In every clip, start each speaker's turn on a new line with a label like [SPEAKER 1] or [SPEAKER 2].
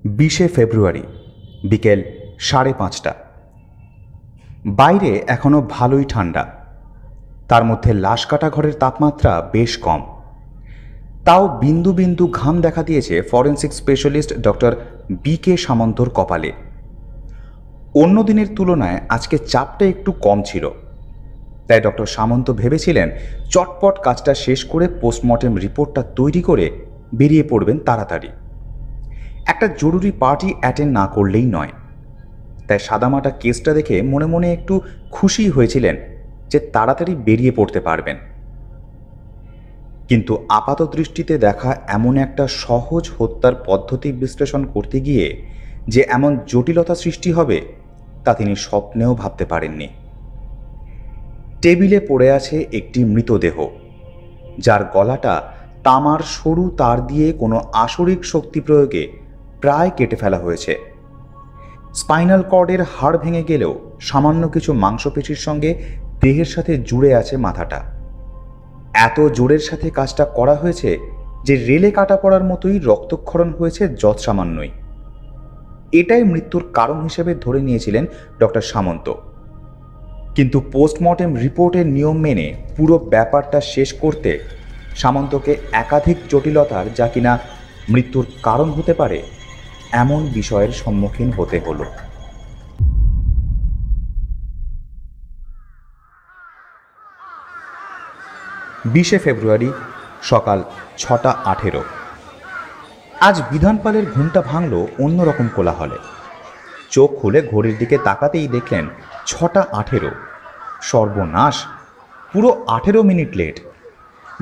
[SPEAKER 1] 20শে ফেব্রুয়ারি বিকেল 5:30। বাইরে এখনো ভালোই ঠান্ডা, তার মধ্যে লাশ কাটা ঘরের তাপমাত্রা বেশ কম। তাও বিন্দু বিন্দু ঘাম দেখা দিয়েছে ফরেন্সিক স্পেশালিস্ট ডক্টর বি.কে. সামন্তর কপালে। অন্য দিনের তুলনায় আজকে চাপটা একটু কম ছিল, তাই ডক্টর সামন্ত ভেবেছিলেন চটপট কাজটা শেষ করে পোস্টমর্টেম রিপোর্টটা তৈরি করে বেরিয়ে পড়বেন তাড়াতাড়ি। একটা জরুরি পার্টি অ্যাটেন্ড না করলেই নয়, তাই সাদামাটা কেসটা দেখে মনে মনে একটু খুশি হয়েছিলেন যে তাড়াতাড়ি বেরিয়ে পড়তে পারবেন। কিন্তু আপাত দৃষ্টিতে দেখা এমন একটা সহজ হত্যার পদ্ধতি বিশ্লেষণ করতে গিয়ে যে এমন জটিলতা সৃষ্টি হবে তা তিনি স্বপ্নেও ভাবতে পারেননি। টেবিলে পড়ে আছে একটি মৃতদেহ, যার গলাটা তামার সরু তার দিয়ে কোনো আসরিক শক্তি প্রয়োগে প্রায় কেটে ফেলা হয়েছে। স্পাইনাল কর্ডের হাড় ভেঙে গেলেও সামান্য কিছু মাংসপেশির সঙ্গে দেহের সাথে জুড়ে আছে মাথাটা। এত জোরের সাথে কাজটা করা হয়েছে যে রেলে কাটা পড়ার মতোই রক্তক্ষরণ হয়েছে যৎসামান্যই। এটাই মৃত্যুর কারণ হিসেবে ধরে নিয়েছিলেন ডক্টর সামন্ত। কিন্তু পোস্টমর্টেম রিপোর্টের নিয়ম মেনে পুরো ব্যাপারটা শেষ করতে সামন্তকে একাধিক জটিলতার, যা কিনা মৃত্যুর কারণ হতে পারে, এমন বিষয়ের সম্মুখীন হতে হলো। বিশে ফেব্রুয়ারি সকাল 6:18। আজ বিধানপালের ঘুমটা ভাঙল অন্যরকম কোলাহলে। চোখ খুলে ঘড়ির দিকে তাকাতেই দেখলেন 6:18। সর্বনাশ, পুরো 18 মিনিট লেট।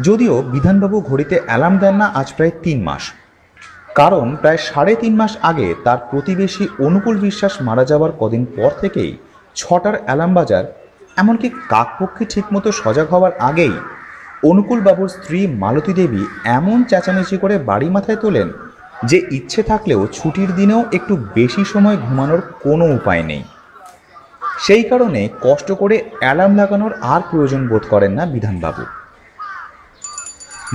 [SPEAKER 1] যদিও বিধানবাবু ঘড়িতে অ্যালার্ম দেন না আজ প্রায় 3 মাস। কারণ প্রায় 3.5 মাস আগে তার প্রতিবেশী অনুকূল বিশ্বাস মারা যাওয়ার কদিন পর থেকেই 6টার অ্যালার্ম বাজার। এমনকি কাকপক্ষী ঠিকমতো সজাগ হওয়ার আগেই অনুকূলবাবুর স্ত্রী মালতী দেবী এমন চেঁচামেচি করে বাড়ি মাথায় তোলেন যে ইচ্ছে থাকলেও ছুটির দিনেও একটু বেশি সময় ঘুমানোর কোনো উপায় নেই। সেই কারণে কষ্ট করে অ্যালার্ম লাগানোর আর প্রয়োজন বোধ করেন না বিধানবাবু।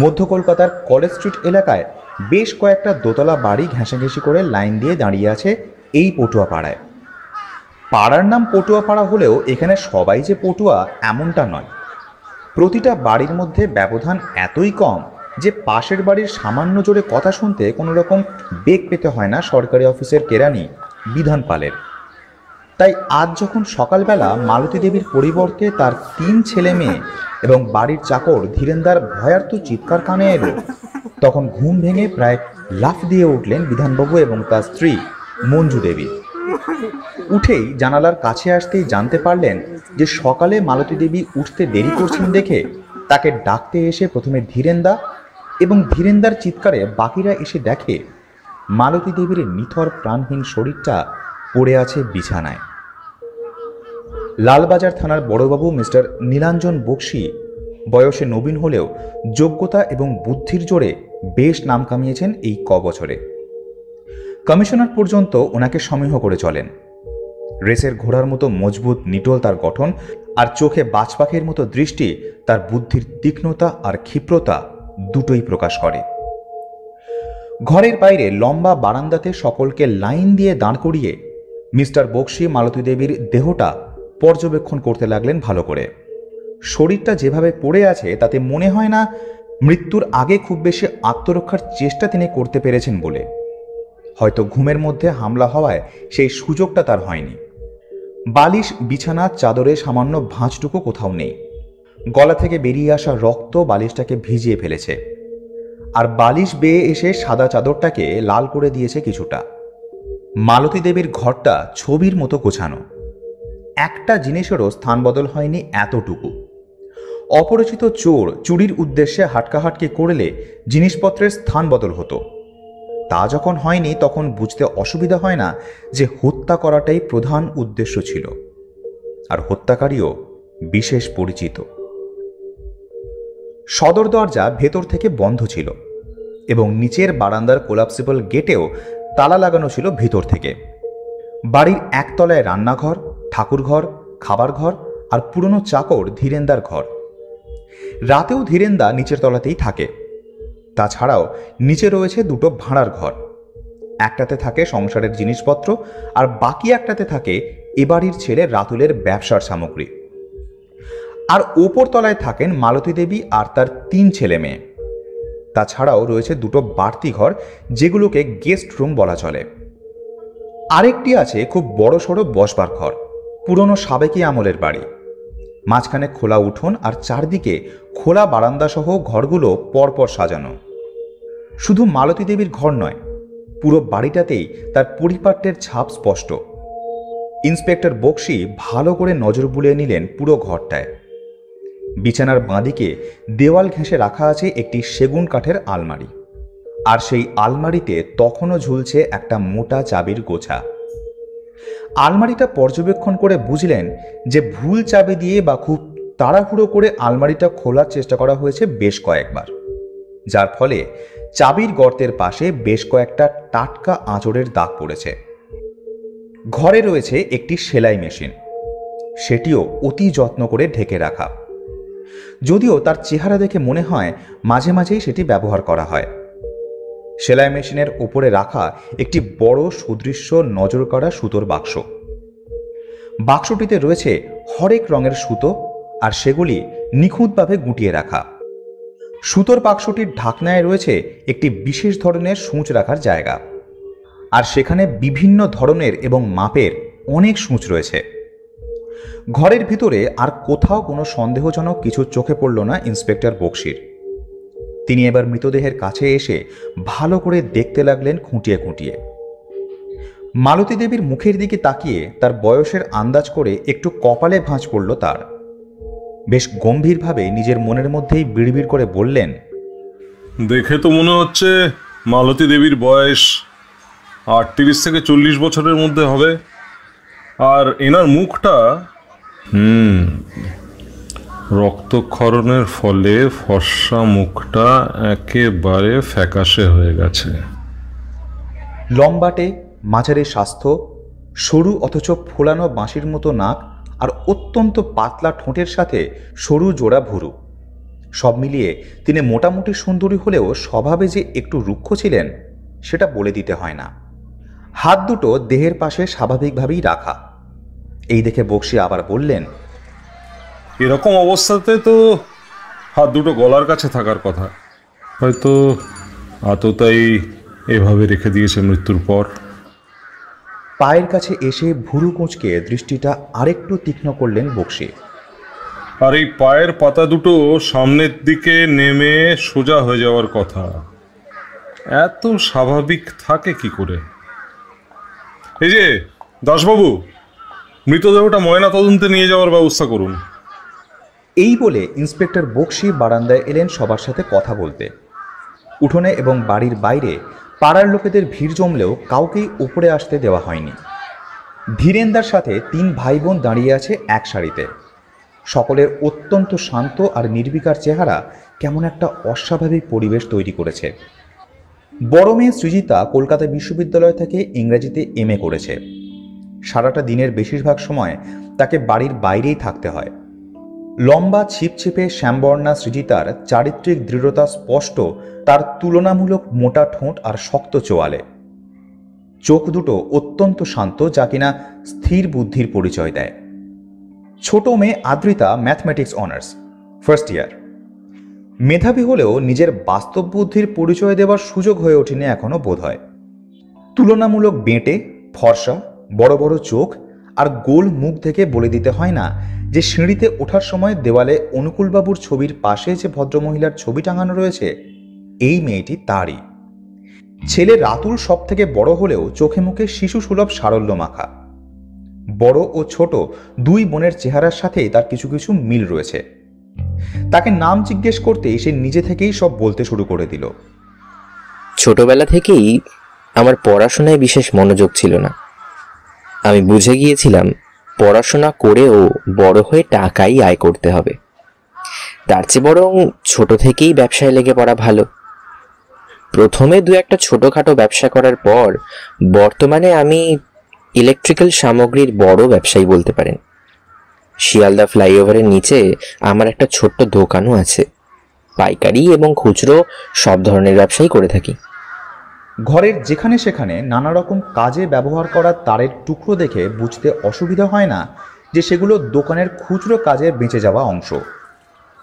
[SPEAKER 1] মধ্য কলকাতার কলেজ স্ট্রিট এলাকায় বেশ কয়েকটা দোতলা বাড়ি ঘেঁষাঘেঁষি করে লাইন দিয়ে দাঁড়িয়ে আছে এই পটুয়া পাড়ায়। পাড়ার নাম পটুয়া পাড়া হলেও এখানে সবাই যে পটুয়া এমনটা নয়। প্রতিটা বাড়ির মধ্যে ব্যবধান এতই কম যে পাশের বাড়ির সামান্য জোরে কথা শুনতে কোনো রকম বেগ পেতে হয় না সরকারি অফিসের কেরানি বিধানপালের। তাই আজ যখন সকালবেলা মালতী দেবীর পরিবর্তে তার 3 ছেলে মেয়ে এবং বাড়ির চাকর ধীরেন্দার ভয়ার্ত চিৎকার কানে এলো, তখন ঘুম ভেঙে প্রায় লাফ দিয়ে উঠলেন বিধানবাবু এবং তার স্ত্রী মঞ্জু দেবী। উঠেই জানালার কাছে আসতেই জানতে পারলেন যে সকালে মালতী দেবী উঠতে দেরি করছেন দেখে তাকে ডাকতে এসে প্রথমে ধীরেন্দা এবং ধীরেন্দার চিৎকারে বাকিরা এসে দেখে মালতী দেবীর নিথর প্রাণহীন শরীরটা পড়ে আছে বিছানায়। লালবাজার থানার বড়বাবু মিস্টার নীলাঞ্জন বক্সি বয়সে নবীন হলেও যোগ্যতা এবং বুদ্ধির জোরে বেশ নাম কামিয়েছেন এই বছরে। কমিশনার পর্যন্ত ওনাকে সমীহ করে চলেন। রেসের ঘোড়ার মতো মজবুত নিটোল তার গঠন, আর চোখে বাজপাখির মতো দৃষ্টি তার বুদ্ধির তীক্ষ্ণতা আর ক্ষিপ্রতা দুটোই প্রকাশ করে। ঘরের বাইরে লম্বা বারান্দাতে সকলকে লাইন দিয়ে দাঁড় করিয়ে মিস্টার বক্সি মালতী দেবীর দেহটা পর্যবেক্ষণ করতে লাগলেন ভালো করে। শরীরটা যেভাবে পড়ে আছে তাতে মনে হয় না মৃত্যুর আগে খুব বেশি আত্মরক্ষার চেষ্টা তিনি করতে পেরেছেন বলে। হয়তো ঘুমের মধ্যে হামলা হওয়ায় সেই সুযোগটা তার হয়নি। বালিশ, বিছানা, চাদরে সামান্য ভাঁজটুকু কোথাও নেই। গলা থেকে বেরিয়ে আসা রক্ত বালিশটাকে ভিজিয়ে ফেলেছে, আর বালিশ বেয়ে এসে সাদা চাদরটাকে লাল করে দিয়েছে কিছুটা। মালতী দেবীর ঘরটা ছবির মতো গোছানো। একটা জিনিসেরও স্থান বদল হয়নি এতটুকু। অপরিচিত চোর চুরির উদ্দেশ্যে হাটকাহাটকি করলে জিনিসপত্রের স্থান বদল হতো। তা যখন হয়নি তখন বুঝতে অসুবিধা হয় না যে হত্যা করাটাই প্রধান উদ্দেশ্য ছিল, আর হত্যাকারীও বিশেষ পরিচিত। সদর দরজা ভেতর থেকে বন্ধ ছিল এবং নিচের বারান্দার কোলাপসিবল গেটেও তালা লাগানো ছিল ভেতর থেকে। বাড়ির একতলায় রান্নাঘর, ঠাকুরঘর, খাবার ঘর আর পুরনো চাকর ধীরেন্দার ঘর। রাতেও ধীরেন্দা নিচের তলাতেই থাকে। তাছাড়াও নিচে রয়েছে দুটো ভাড়ার ঘর। একটাতে থাকে সংসারের জিনিসপত্র আর বাকি একটাতে থাকে এবাড়ির ছেলে রাতুলের ব্যবসার সামগ্রী। আর ওপর তলায় থাকেন মালতী দেবী আর তার 3 ছেলে মেয়ে। তাছাড়াও রয়েছে 2টো বাড়তি ঘর, যেগুলোকে গেস্ট রুম বলা চলে। আরেকটি আছে খুব বড় সড়ো বসবার ঘর, পুরনো সাবেকি আমলের বাড়ি। মাঝখানে খোলা উঠোন আর চারদিকে খোলা বারান্দা সহ ঘরগুলো পরপর সাজানো। শুধু মালতী দেবীর ঘর নয়, পুরো বাড়িটাতেই তার পরিপাট্যের ছাপ স্পষ্ট। ইন্সপেক্টর বক্সি ভালো করে নজর বুলিয়ে নিলেন পুরো ঘরটায়। বিছানার বাঁদিকে দেওয়াল ঘেঁষে রাখা আছে একটি সেগুন কাঠের আলমারি, আর সেই আলমারিতে তখনও ঝুলছে একটা মোটা চাবির গোছা। আলমারিটা পর্যবেক্ষণ করে বুঝলেন যে ভুল চাবি দিয়ে বা খুব তাড়াহুড়ো করে আলমারিটা খোলার চেষ্টা করা হয়েছে বেশ কয়েকবার, যার ফলে চাবির গর্তের পাশে বেশ কয়েকটা টাটকা আঁচড়ের দাগ পড়েছে। ঘরে রয়েছে একটি সেলাই মেশিন, সেটিও অতি যত্ন করে ঢেকে রাখা, যদিও তার চেহারা দেখে মনে হয় মাঝে মাঝেই সেটি ব্যবহার করা হয়। সেলাই মেশিনের উপরে রাখা একটি বড় সুদৃশ্য নজর কাড়া সুতোর বাক্স। বাক্সটিতে রয়েছে হরেক রঙের সুতো, আর সেগুলি নিখুঁতভাবে গুটিয়ে রাখা। সুতোর বাক্সটির ঢাকনায় রয়েছে একটি বিশেষ ধরনের সূঁচ রাখার জায়গা, আর সেখানে বিভিন্ন ধরনের এবং মাপের অনেক সূঁচ রয়েছে। ঘরের ভিতরে আর কোথাও কোনো সন্দেহজনক কিছু চোখে পড়ল না ইন্সপেক্টর বক্সির। তিনি এবার মৃতদেহের কাছে এসে ভালো করে দেখতে লাগলেন খুঁটিয়ে খুঁটিয়ে। মালতী দেবীর মুখের দিকে তাকিয়ে তার বয়সের আন্দাজ করে একটু কপালে ভাঁজ পড়ল তার। বেশ গম্ভীরভাবে নিজের মনের মধ্যেই বিড়বিড় করে বললেন,
[SPEAKER 2] দেখে তো মনে হচ্ছে মালতী দেবীর বয়স 38 থেকে 40 বছরের মধ্যে হবে। আর এনার মুখটা রক্তক্ষরণের ফলে ফর্সা মুখটা একেবারে ফ্যাকাশে হয়ে গেছে।
[SPEAKER 1] লম্বাটে, মাঝারি স্বাস্থ্য, সরু অথচ ফোলানো বাঁশির মতো নাক, আর অত্যন্ত পাতলা ঠোঁটের সাথে সরু জোড়া ভুরু। সব মিলিয়ে তিনি মোটামুটি সুন্দরী হলেও স্বভাবে যে একটু রুক্ষ ছিলেন সেটা বলে দিতে হয় না। হাত দুটো দেহের পাশে স্বাভাবিকভাবেই রাখা। এই দেখে বক্সি আবার বললেন,
[SPEAKER 2] এরকম অবস্থাতে তো হাত দুটো গলার কাছে থাকার কথা, হয়তো আততাই এভাবে রেখে দিয়েছে মৃত্যুর পর।
[SPEAKER 1] পায়ের কাছে এসে ভুরু কুঁচকে দৃষ্টিটা আরেকটু তীক্ষ্ণ করলেন বক্সি।
[SPEAKER 2] আর এই পায়ের পাতা দুটো সামনের দিকে নেমে সোজা হয়ে যাওয়ার কথা, এত স্বাভাবিক থাকে কি করে? এই যে দাসবাবু, মৃতদেহটা ময়না তদন্তে নিয়ে যাওয়ার ব্যবস্থা করুন।
[SPEAKER 1] এই বলে ইন্সপেক্টর বক্সি বারান্দায় এলেন সবার সাথে কথা বলতে। উঠোনে এবং বাড়ির বাইরে পাড়ার লোকেদের ভিড় জমলেও কাউকেই উপরে আসতে দেওয়া হয়নি। ধীরেন্দার সাথে 3 ভাই বোন দাঁড়িয়ে আছে এক সারিতে। সকলের অত্যন্ত শান্ত আর নির্বিকার চেহারা কেমন একটা অস্বাভাবিক পরিবেশ তৈরি করেছে। বড় মেয়ে সৃজিতা কলকাতা বিশ্ববিদ্যালয় থেকে ইংরেজিতে MA করেছে। সারাটা দিনের বেশিরভাগ সময় তাকে বাড়ির বাইরেই থাকতে হয়। লম্বা ছিপছিপে শ্যামবর্ণা সৃজিতার চারিত্রিক দৃঢ়তা স্পষ্ট তার তুলনামূলক মোটা ঠোঁট আর শক্ত চোয়ালে। চোখ দুটো অত্যন্ত শান্ত, যা কিনা স্থির বুদ্ধির পরিচয় দেয়। ছোট মেয়ে Adrita mathematics honours, first year. মেধাবী হলেও নিজের বাস্তব বুদ্ধির পরিচয় দেওয়ার সুযোগ হয়ে ওঠেনি এখনো বোধ হয়। তুলনামূলক বেঁটে, ফর্সা, বড় বড় চোখ আর গোল মুখ থেকে বলে দিতে হয় না যে সিঁড়িতে ওঠার সময় দেওয়ালে অনুকূলবাবুর ছবির পাশে যে ভদ্রমহিলার ছবি টাঙানো রয়েছে, এই মেয়েটি তারই। ছেলে রাতুল সব থেকে বড় হলেও চোখে মুখে শিশু সুলভ সারল্য মাখা। বড় ও ছোট 2 বোনের চেহারার সাথেই তার কিছু কিছু মিল রয়েছে। তাকে নাম জিজ্ঞেস করতেই সে নিজে থেকেই সব বলতে শুরু করে দিল।
[SPEAKER 3] ছোটবেলা থেকেই আমার পড়াশোনায় বিশেষ মনোযোগ ছিল না। আমি বুঝে গিয়েছিলাম পড়াশোনা করেও বড় হয়ে টাকাই আয় করতে হবে, তার চেয়ে বরং ছোট থেকেই ব্যবসায় লেগে পড়া ভালো। প্রথমে 2-1টা ছোটখাটো ব্যবসা করার পর বর্তমানে আমি ইলেকট্রিক্যাল সামগ্রীর বড় ব্যবসায়ী বলতে পারেন। শিয়ালদা ফ্লাইওভারের নিচে আমার একটা ছোট্ট দোকানও আছে। পাইকারি এবং খুচরো সব ধরনের ব্যবসাই করে থাকি।
[SPEAKER 1] ঘরের যেখানে সেখানে নানা রকম কাজে ব্যবহার করা তারের টুকরো দেখে বুঝতে অসুবিধা হয় না যে সেগুলো দোকানের খুচরো কাজে বেঁচে যাওয়া অংশ।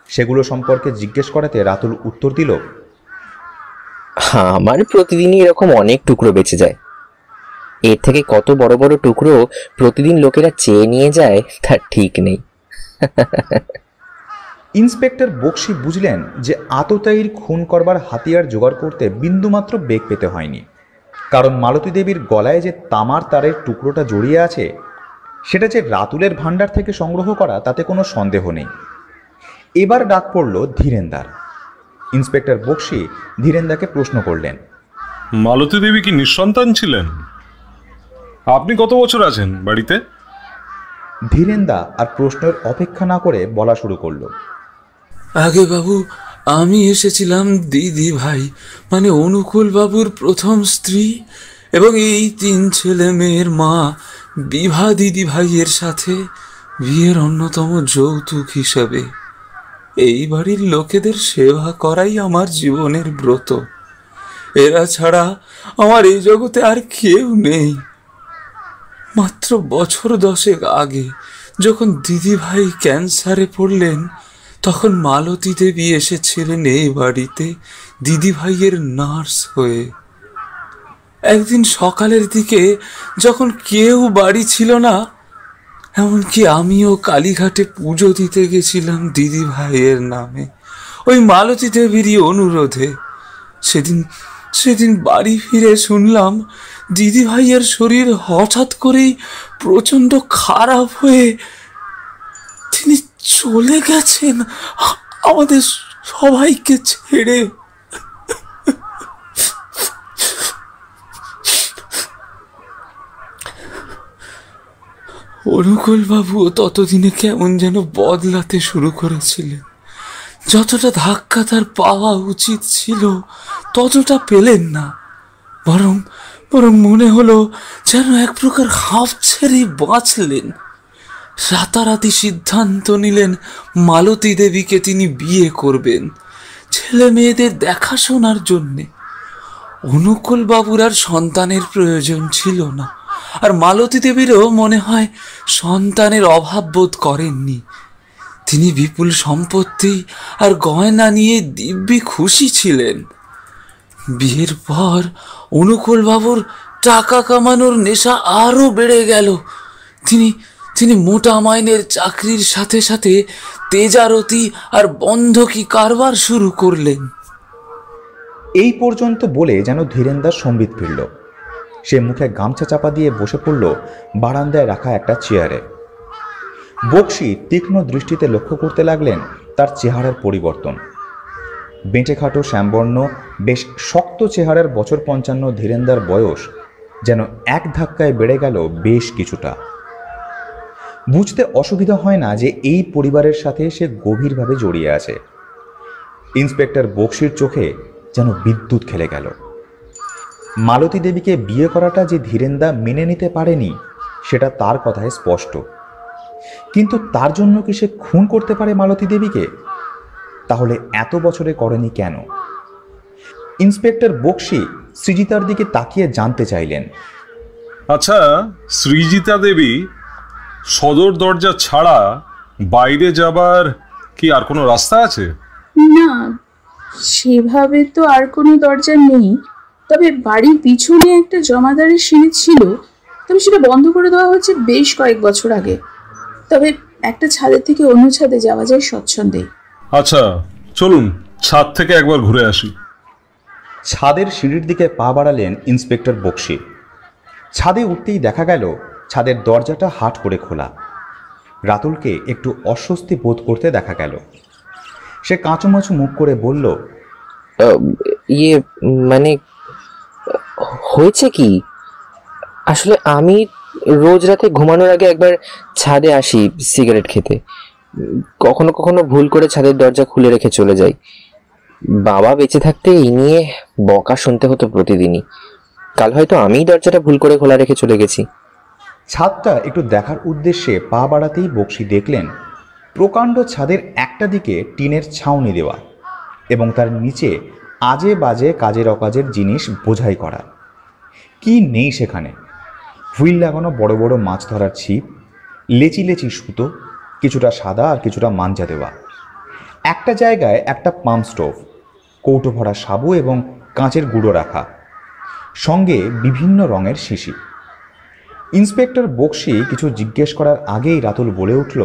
[SPEAKER 1] সেগুলো সম্পর্কে জিজ্ঞেস করাতে রাতুল উত্তর দিল,
[SPEAKER 3] আমার প্রতিদিনই এরকম অনেক টুকরো বেঁচে যায়। এর থেকে কত বড় বড় টুকরো প্রতিদিন লোকেরা চেয়ে নিয়ে যায় তার ঠিক নেই।
[SPEAKER 1] ইন্সপেক্টর বক্সি বুঝলেন যে আততায়ীর খুন করবার হাতিয়ার জোগাড় করতে বিন্দুমাত্র বেগ পেতে হয়নি, কারণ মালতী দেবীর গলায় যে তামার তারের টুকরোটা জড়িয়ে আছে সেটা যে রাতুলের ভাণ্ডার থেকে সংগ্রহ করা তাতে কোনো সন্দেহ নেই। এবার ডাক পড়ল ধীরেন্দার। ইন্সপেক্টর বক্সি ধীরেন্দাকে প্রশ্ন করলেন,
[SPEAKER 2] মালতী দেবী কি নিঃসন্তান ছিলেন? আপনি কত বছর আছেন বাড়িতে?
[SPEAKER 1] ধীরেন্দা আর প্রশ্নের অপেক্ষা না করে বলা শুরু করলো,
[SPEAKER 4] আগে বাবু, আমি এসেছিলাম দিদি ভাই মানে অনুকূল বাবুর প্রথম স্ত্রী এবং এই 3 ছেলে মেয়ের মা বিভা দিদি ভাইয়ের সাথে বিয়ের অন্যতম যৌতুক হিসেবে। এই বাড়ির লোকেদের সেবা করাই আমার জীবনের ব্রত। এরা ছাড়া আমার এই জগতে আর কেউ নেই। মাত্র বছর 10 আগে যখন দিদি ভাই ক্যান্সারে পড়লেন তখন মালতী দেবী এসেছিলেন এই বাড়িতে দিদি ভাইয়ের নার্স হয়ে। একদিন সকালের দিকে যখন কেউ বাড়ি ছিল না, এমনকি আমিও কালীঘাটে পুজো দিতে গেছিলাম দিদি ভাইয়ের নামে ওই মালতী দেবীরই অনুরোধে। সেদিন বাড়ি ফিরে শুনলাম দিদি ভাইয়ের শরীর হঠাৎ করেই প্রচন্ড খারাপ হয়ে তিনি চলে গেছেন আমাদের সবাইকে ছেড়ে। অনুকূল বাবুও ততদিনে কেমন যেন বদলাতে শুরু করেছিলেন। যতটা ধাক্কা তার পাওয়া উচিত ছিল ততটা পেলেন না, বরং মনে হলো যেন এক প্রকার হাঁফ ছেড়ে বাঁচলেন। রাতারাতি সিদ্ধান্ত নিলেন মালতী দেবীকে তিনি বিয়ে করবেন ছেলে মেয়েদের দেখাশোনার জন্যে। অনুকূল বাবুর আর সন্তানের প্রয়োজন ছিল না, আর মালতী দেবীরও মনে হয় সন্তানের অভাব বোধ করেননি। তিনি বিপুল সম্পত্তি আর গয়না নিয়ে দিব্যি খুশি ছিলেন। বিয়ের পর অনুকূল বাবুর টাকা কামানোর নেশা আরো বেড়ে গেল। তিনি মোটা মাইনের চাকরির সাথে সাথে তেজারতি আর বন্ধকি কারবার শুরু করলেন।
[SPEAKER 1] এই পর্যন্ত বলে যেন ধীরেন্দার সম্বিত ফিরল। সে মুখে গামছা চাপা দিয়ে বসে পড়ল বারান্দায় রাখা একটা চেয়ারে। বক্সি তীক্ষ্ণ দৃষ্টিতে লক্ষ্য করতে লাগলেন তার চেহারার পরিবর্তন। বেঁটেখাটো শ্যামবর্ণ বেশ শক্ত চেহারার বছর 55 ধীরেন্দার বয়স যেন এক ধাক্কায় বেড়ে গেল বেশ কিছুটা। বুঝতে অসুবিধা হয় না যে এই পরিবারের সাথে সে গভীরভাবে জড়িয়ে আছে। ইন্সপেক্টর বক্সির চোখে যেন বিদ্যুৎ খেলে গেল। মালতী দেবীকে বিয়ে করাটা যে ধীরেন্দা মেনে নিতে পারেনি সেটা তার কথায় স্পষ্ট। কিন্তু তার জন্য কি সে খুন করতে পারে মালতী দেবীকে? তাহলে এত বছরে করেনি কেন? ইন্সপেক্টর বক্সি সৃজিতার দিকে তাকিয়ে জানতে চাইলেন,
[SPEAKER 2] আচ্ছা, সৃজিতা দেবী সদর দরজা ছাড়া বাইরে যাবার কি আর কোনো রাস্তা আছে?
[SPEAKER 5] না, সেভাবে তো আর কোনো দরজা নেই। তবে বাড়ির পিছনে একটা জমাদারের সিঁড়ি ছিল, তবে সেটা বন্ধ করে দেওয়া হয়েছে বেশ কয়েক বছর আগে। তবে একটা ছাদের থেকে অন্য ছাদে যাওয়া যায় স্বচ্ছন্দে।
[SPEAKER 2] আচ্ছা, চলুন ছাদ থেকে একবার ঘুরে আসি।
[SPEAKER 1] ছাদের সিঁড়ির দিকে পা বাড়ালেন ইন্সপেক্টর বক্সি। ছাদে উঠতেই দেখা গেল ছাদের দরজাটা হাট করে খোলা। রাতুলকে একটু অস্বস্তি বোধ করতে দেখা গেল। সে কাঁচুমাচু মুখ করে বলল,
[SPEAKER 3] মানে হয়েছে কি, আসলে আমি রোজ রাতে ঘুমানোর আগে একবার ছাদে আসি সিগারেট খেতে। কখনো কখনো ভুল করে ছাদের দরজা খুলে রেখে চলে যাই। বাবা বেঁচে থাকতে এই নিয়ে বকা শুনতে হতো প্রতিদিনই। কাল হয়তো আমিই দরজাটা ভুল করে খোলা রেখে চলে গেছি।
[SPEAKER 1] ছাদটা একটু দেখার উদ্দেশ্যে পা বাড়াতেই বক্সি দেখলেন প্রকাণ্ড ছাদের একটা দিকে টিনের ছাউনি দেওয়া এবং তার নিচে আজে বাজে কাজের অকাজের জিনিস বোঝাই করা। কি নেই সেখানে? হুইল লাগানো বড় বড় মাছ ধরার ছিপ, লেচি লেচি সুতো, কিছুটা সাদা আর কিছুটা মাঞ্জা দেওয়া। একটা জায়গায় একটা পাম্প স্টোভ, কৌটো ভরা সাবু এবং কাঁচের গুঁড়ো রাখা, সঙ্গে বিভিন্ন রঙের শিশি। ইন্সপেক্টর বক্সি কিছু জিজ্ঞেস করার আগেই রাতুল বলে উঠল,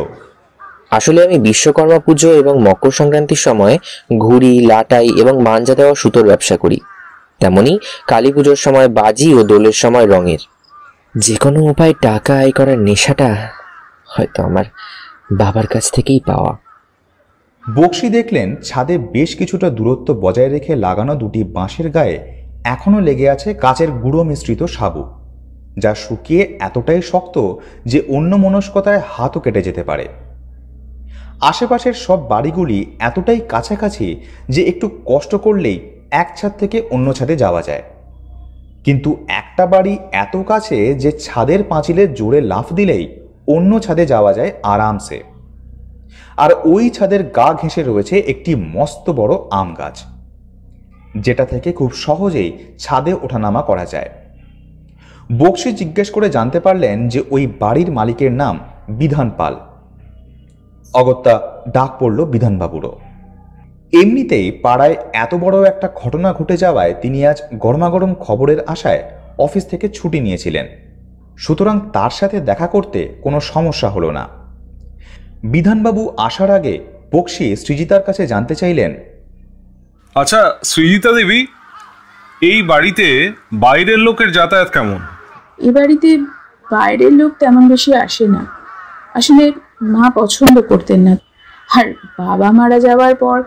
[SPEAKER 3] আসলে আমি বিশ্বকর্মা পুজো এবং মকর সংক্রান্তির সময় ঘুড়ি, লাটাই এবং মাঞ্জা দেওয়া সুতোর ব্যবসা করি। তেমনি কালী পুজোর সময় বাজি ও দোলের সময় রঙের। যে কোনো উপায়ে টাকা আয় করার নেশাটা হয়তো আমার বাবার কাছ থেকেই পাওয়া।
[SPEAKER 1] বক্সি দেখলেন ছাদে বেশ কিছুটা দূরত্ব বজায় রেখে লাগানো দুটি বাঁশের গায়ে এখনও লেগে আছে কাচের গুঁড়ো মিশ্রিত সাবু, যা শুকিয়ে এতটাই শক্ত যে অন্য মনস্কতায় হাতও কেটে যেতে পারে। আশেপাশের সব বাড়িগুলি এতটাই কাছাকাছি যে একটু কষ্ট করলেই এক ছাদ থেকে অন্য ছাদে যাওয়া যায়, কিন্তু একটা বাড়ি এত কাছে যে ছাদের পাঁচিলে জোরে লাফ দিলেই অন্য ছাদে যাওয়া যায় আরামসে। আর ওই ছাদের গা ঘেঁষে রয়েছে একটি মস্ত বড় আম গাছ, যেটা থেকে খুব সহজেই ছাদে ওঠানামা করা যায়। বক্সি জিজ্ঞেস করে জানতে পারলেন যে ওই বাড়ির মালিকের নাম বিধান পাল। অগত্যা ডাক পড়ল বিধানবাবুরও। এমনিতেই পাড়ায় এত বড় একটা ঘটনা ঘটে যাওয়ায় তিনি আজ গরমাগরম খবরের আশায় অফিস থেকে ছুটি নিয়েছিলেন, সুতরাং তার সাথে দেখা করতে কোনো সমস্যা হলো না। বিধানবাবু আসার আগে বক্সি সৃজিতার কাছে জানতে চাইলেন,
[SPEAKER 2] আচ্ছা সৃজিতা দেবী, এই বাড়িতে বাইরের লোকের যাতায়াত কেমন?
[SPEAKER 5] এ বাড়িতে বাইরের লোক তেমন বেশি আসে না। আসলে মা পছন্দ করতেন না, আর বাবা মারা যাওয়ার পর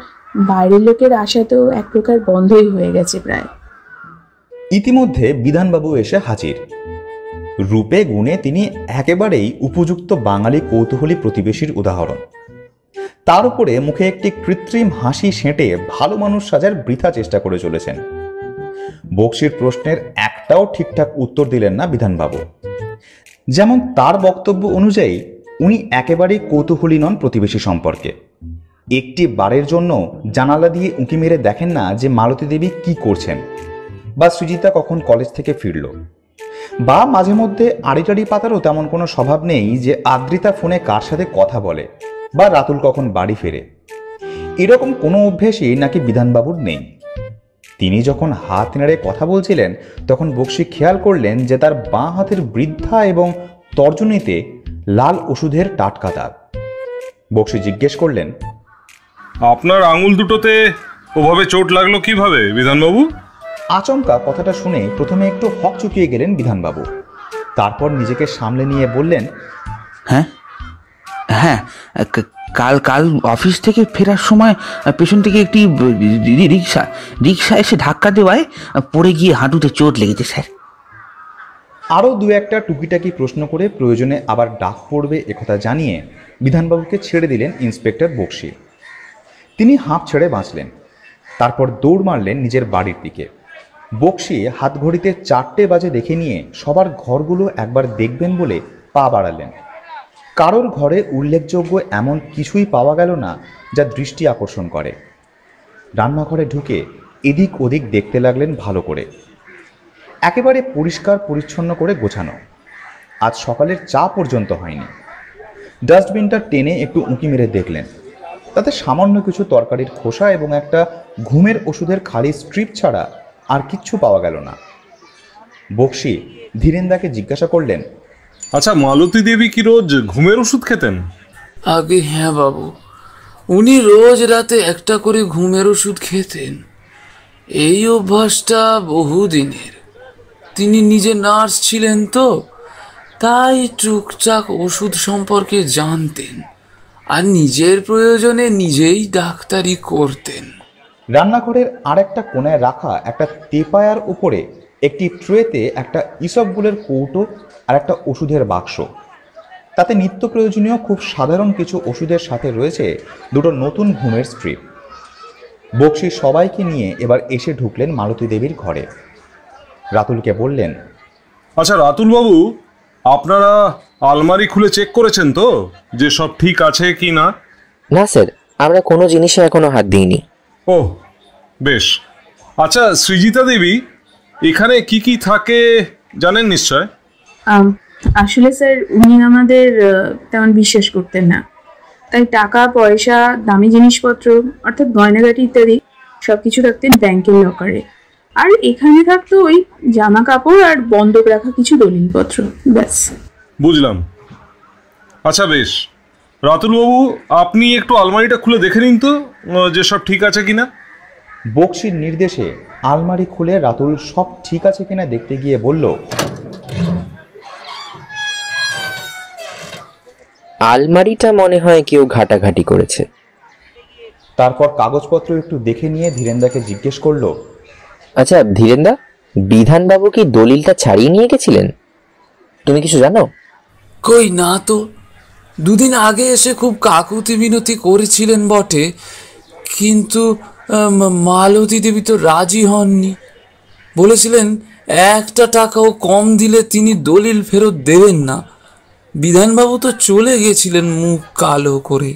[SPEAKER 5] বাইরের লোকের আসা তো এক প্রকার বন্ধই হয়ে গেছে প্রায়।
[SPEAKER 1] ইতিমধ্যে বিধানবাবু এসে হাজির। রূপে গুণে তিনি একেবারেই উপযুক্ত বাঙালি কৌতূহলী প্রতিবেশীর উদাহরণ। তার উপরে মুখে একটি কৃত্রিম হাসি সেঁটে ভালো মানুষ সাজার বৃথা চেষ্টা করে চলেছেন। বক্সির প্রশ্নের একটাও ঠিকঠাক উত্তর দিলেন না বিধানবাবু। যেমন তার বক্তব্য অনুযায়ী উনি একেবারেই কৌতূহলী নন প্রতিবেশী সম্পর্কে। একটি বারের জন্য জানালা দিয়ে উঁকি মেরে দেখেন না যে মালতী দেবী কি করছেন, বা সৃজিতা কখন কলেজ থেকে ফিরল, বা মাঝে মধ্যে আড়িটাড়ি পাতারও তেমন কোনো স্বভাব নেই যে আদ্রিতা ফোনে কার সাথে কথা বলে, বা রাতুল কখন বাড়ি ফেরে। এরকম কোনো অভ্যেসই নাকি বিধানবাবুর নেই। তিনি যখন হাত নেড়ে কথা বলছিলেন তখন বক্সি খেয়াল করলেন যে তার বাঁ হাতের বৃদ্ধা এবং তর্জনীতে লাল ওষুধের টাটকা দাগ। বক্সি জিজ্ঞেস করলেন,
[SPEAKER 2] আপনার আঙুল দুটোতে ওভাবে চোট লাগলো কিভাবে বিধানবাবু?
[SPEAKER 1] আচমকা কথাটা শুনে প্রথমে একটু হক চুকিয়ে গেলেন বিধানবাবু, তারপর নিজেকে সামলে নিয়ে বললেন,
[SPEAKER 6] হ্যাঁ হ্যাঁ, কাল কাল অফিস থেকে ফেরার সময় পেছন থেকে একটি রিক্সা এসে ধাক্কা দেওয়ায় পড়ে গিয়ে হাঁটুতে চোট লেগেছে স্যার।
[SPEAKER 1] আরও দু একটা টুকিটাকি প্রশ্ন করে প্রয়োজনে আবার ডাক পড়বে একথা জানিয়ে বিধানবাবুকে ছেড়ে দিলেন ইন্সপেক্টর বক্সি। তিনি হাঁপ ছেড়ে বাঁচলেন, তারপর দৌড় মারলেন নিজের বাড়ির দিকে। বক্সি হাত ঘড়িতে 4টে বাজে দেখে নিয়ে সবার ঘরগুলো একবার দেখবেন বলে পা বাড়ালেন। কারোর ঘরে উল্লেখযোগ্য এমন কিছুই পাওয়া গেল না যা দৃষ্টি আকর্ষণ করে। রান্নাঘরে ঢুকে এদিক ওদিক দেখতে লাগলেন ভালো করে। একেবারে পরিষ্কার পরিচ্ছন্ন করে গোছানো। আজ সকালের চা পর্যন্ত হয়নি। ডাস্টবিনটা টেনে একটু উঁকি মেরে দেখলেন, তাতে সামান্য কিছু তরকারির খোসা এবং একটা ঘুমের ওষুধের খালি স্ট্রিপ ছাড়া আর কিচ্ছু পাওয়া গেল না। বক্সি ধীরেন্দাকে জিজ্ঞাসা করলেন,
[SPEAKER 2] আচ্ছা মালতী দেবী কি রোজ ঘুমের ওষুধ খেতেন?
[SPEAKER 4] আগে হ্যাঁ বাবু, উনি রোজ রাতে একটা করে ঘুমের ওষুধ খেতেন। এই অভ্যাসটা বহুদিনের। তিনি নিজে নার্স ছিলেন তো, তাই টুকটাক ওষুধ সম্পর্কে জানতেন আর নিজের প্রয়োজনে নিজেই ডাক্তারি করতেন।
[SPEAKER 1] রান্নাঘরের আরেকটা কোণায় রাখা একটা তেপায়ার উপরে একটি ট্রেতে একটা ইসবগুলের কৌটো আর একটা ওষুধের বাক্স। তাতে নিত্য প্রয়োজনীয় খুব সাধারণ কিছু ওষুধের সাথে রয়েছে দুটো নতুন ঘুমের স্ট্রিপ। বক্সি সবাইকে নিয়ে এবার এসে ঢুকলেন মালতী দেবীর ঘরে। রাতুলকে বললেন,
[SPEAKER 2] আচ্ছা রাতুল বাবু, আপনারা আলমারি খুলে চেক করেছেন তো যে সব ঠিক আছে কি না?
[SPEAKER 3] না স্যার, আমরা কোনো জিনিসে এখনো হাত দিইনি।
[SPEAKER 2] ও বেশ, আচ্ছা সৃজিতা দেবী, এখানে কি কি থাকে জানেন নিশ্চয়?
[SPEAKER 5] আসলে স্যার উনি আমাদের তেমন বিশ্বাস করতেন না, তাই টাকা পয়সা, দামি জিনিসপত্র অর্থাৎ গয়নাগাটি ইত্যাদি সবকিছু রাখতেন ব্যাংকের লকারে। আর এখানে থাকতো ওই জামা কাপড় আর বন্ধক রাখা কিছু দলিলপত্র, ব্যাস।
[SPEAKER 2] বুঝলাম। আচ্ছা বেশ, রাতুলবাবু আপনি একটু আলমারিটা খুলে দেখে নিন তো যে সব ঠিক আছে কিনা।
[SPEAKER 1] বক্সির নির্দেশে আলমারি খুলে রাতুল সব ঠিক আছে কিনা দেখতে গিয়ে বলল,
[SPEAKER 3] আলমারিটা মনে হয় কেউ ঘাটাঘাটি করেছে।
[SPEAKER 1] তারপর কাগজপত্র একটু দেখে নিয়ে ধীরেন্দাকে জিজ্ঞেস করলো,
[SPEAKER 3] আচ্ছা ধীরেন্দা, বিধানবাবু কি দলিলটা ছাড়িয়ে নিয়ে গেছিলেন? তুমি কিছু জানো?
[SPEAKER 4] কই না তো, দুদিন আগে এসে খুব কাকুতি মিনতি করেছিলেন বটে, কিন্তু মালতী দেবী তো রাজি হননি। বলেছিলেন একটা টাকাও কম দিলে তিনি দলিল ফেরত দেবেন না। বিধানবাবু তো চলে গেছিলেন মুখ কালো করে।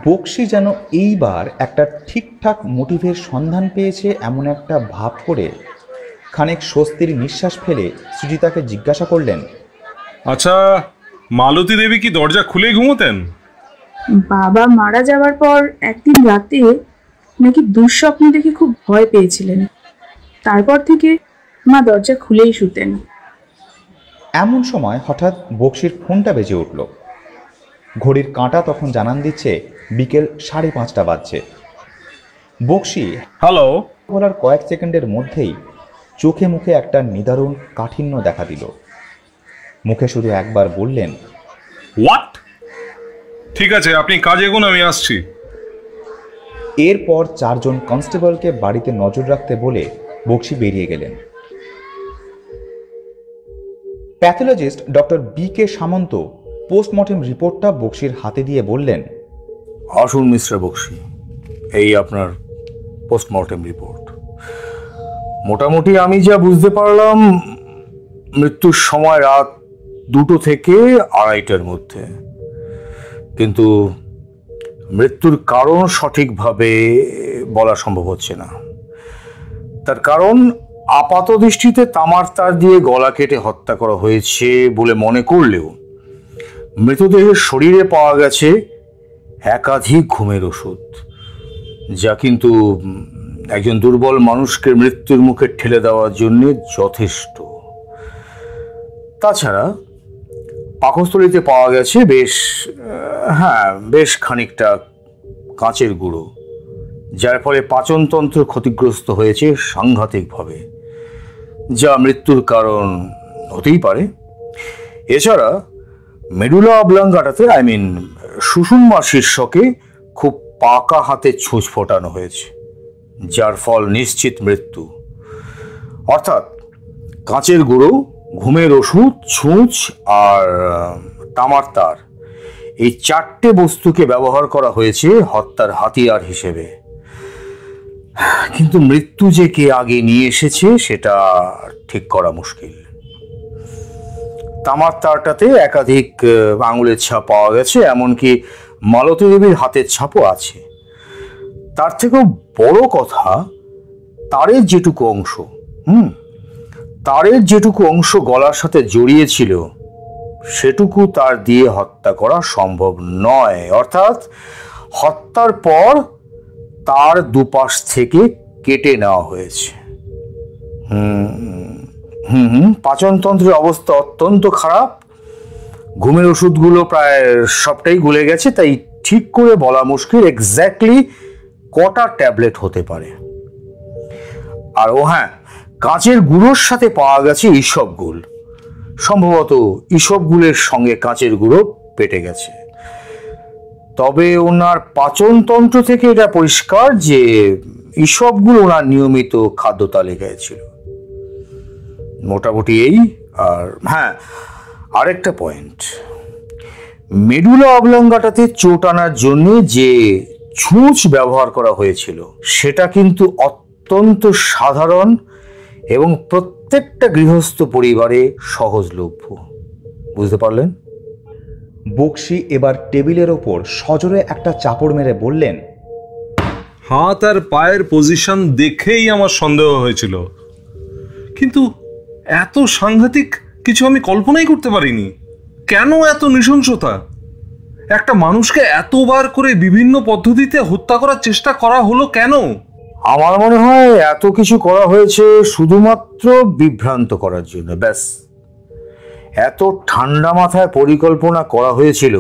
[SPEAKER 1] বক্সি যেন এইবার একটা ঠিকঠাক মোটিভের সন্ধান পেয়েছে এমন একটা ভাব করে খানিক স্বস্তির নিঃশ্বাস ফেলে সুজিতাকে জিজ্ঞাসা করলেন,
[SPEAKER 2] আচ্ছা মালতী দেবী কি দরজা খুলেই ঘুমোতেন?
[SPEAKER 5] বাবা মারা যাওয়ার পর একদিন রাতে নাকি দুঃস্বপ্ন দেখে খুব ভয় পেয়েছিলেন, তারপর থেকে মা দরজা খুলেই শুতেন।
[SPEAKER 1] এমন সময় হঠাৎ বক্সির ফোনটা বেজে উঠল। ঘড়ির কাঁটা তখন জানান দিচ্ছে বিকেল 5:30 বাজছে। বক্সি
[SPEAKER 2] হ্যালো
[SPEAKER 1] বলার কয়েক সেকেন্ডের মধ্যেই চোখে মুখে একটা নিদারুণ কাঠিন্য দেখা দিল। মুখে শুধু একবার বললেন,
[SPEAKER 2] হোয়াট? ঠিক আছে, আপনি কাজে এগোন, আমি আসছি।
[SPEAKER 1] এরপর 4 জন কনস্টেবলকে বাড়িতে নজর রাখতে বলে বক্সি বেরিয়ে গেলেন। Pathologist doctor B K. Samanta postmortem রিপোর্টটা বক্সির হাতে দিয়ে বললেন,
[SPEAKER 7] আসুন মিস্টার বক্সি, এই আপনার পোস্টমর্টেম রিপোর্ট। মোটামুটি আমি যা বুঝতে পারলাম, মৃত্যুর সময় রাত 2টো থেকে 2:30টার মধ্যে। কিন্তু মৃত্যুর কারণ সঠিকভাবে বলা সম্ভব হচ্ছে না। তার কারণ আপাত দৃষ্টিতে তামার তার দিয়ে গলা কেটে হত্যা করা হয়েছে বলে মনে করলেও মৃতদেহের শরীরে পাওয়া গেছে একাধিক ঘুমের ওষুধ, যা কিন্তু একজন দুর্বল মানুষকে মৃত্যুর মুখে ঠেলে দেওয়ার জন্য যথেষ্ট। তাছাড়া পাকস্থলীতে পাওয়া গেছে বেশ খানিকটা কাঁচের গুঁড়ো, যার ফলে পাচনতন্ত্র ক্ষতিগ্রস্ত হয়েছে সাংঘাতিকভাবে, যা মৃত্যুর কারণ হতেই পারে। এছাড়া মেডুলা অবলাঙ্গাটাতে সুষুম্না শীর্ষকে খুব পাকা হাতে ছুঁচ ফোটানো হয়েছে, যার ফল নিশ্চিত মৃত্যু। অর্থাৎ কাঁচের গুঁড়ো, ঘুমের ওষুধ, ছুঁচ আর তামার তার, এই 4টে বস্তুকে ব্যবহার করা হয়েছে হত্যার হাতিয়ার হিসেবে। কিন্তু মৃত্যু যে কে আগে নিয়ে এসেছে সেটা ঠিক করা মুশকিল। তামার তারটাতে একাধিক আঙুলের ছাপ পাওয়া গেছে, এমনকি মালতী দেবীর হাতের ছাপও আছে। তার থেকেও বড় কথা, তারের যেটুকু অংশ গলার সাথে জড়িয়ে ছিল সেটুকু তার দিয়ে হত্যা করা সম্ভব নয়। অর্থাৎ হত্যার পর তার দুপাশ থেকে কেটে নেওয়া হয়েছে। পাচনতন্ত্রের অবস্থা অত্যন্ত খারাপ। ঘুমের ওষুধগুলো প্রায় সবটাই গলে গেছে, তাই ঠিক করে বলা মুশকিল এক্স্যাক্টলি কটা ট্যাবলেট হতে পারে। আর কাঁচের গুঁড়োর সাথে পাওয়া গেছে ইসবগুল। সম্ভবত ইসবগুলের সঙ্গে কাঁচের গুঁড়ো পেটে গেছে। তবে ওনার পাচনতন্ত্র থেকে এটা পরিষ্কার যে ইসবগুল ওনার নিয়মিত খাদ্য তালিকায় ছিল। মোটামুটি এই। আর আরেকটা পয়েন্ট, মেডুলা অবলাঙ্গাটাতে চোট আনার জন্য যে ছুঁচ ব্যবহার করা হয়েছিল সেটা কিন্তু অত্যন্ত সাধারণ এবং প্রত্যেকটা গৃহস্থ পরিবারে সহজলভ্য। বুঝতে পারলেন?
[SPEAKER 1] বক্সি এবার টেবিলের ওপর সজোরে একটা চাপড় মেরে বললেন,
[SPEAKER 2] হাত আর পায়ের পজিশন দেখেই আমার সন্দেহ হয়েছিল, কিন্তু এত সাংঘাতিক কিছু আমি কল্পনাই করতে পারিনি। কেন এত নৃশংসতা? একটা মানুষকে এতবার করে বিভিন্ন পদ্ধতিতে হত্যা করার চেষ্টা করা হলো কেন?
[SPEAKER 7] আমার মনে হয় এত কিছু করা হয়েছে শুধুমাত্র বিভ্রান্ত করার জন্য, ব্যাস। এত ঠান্ডা মাথায় পরিকল্পনা করা হয়েছিল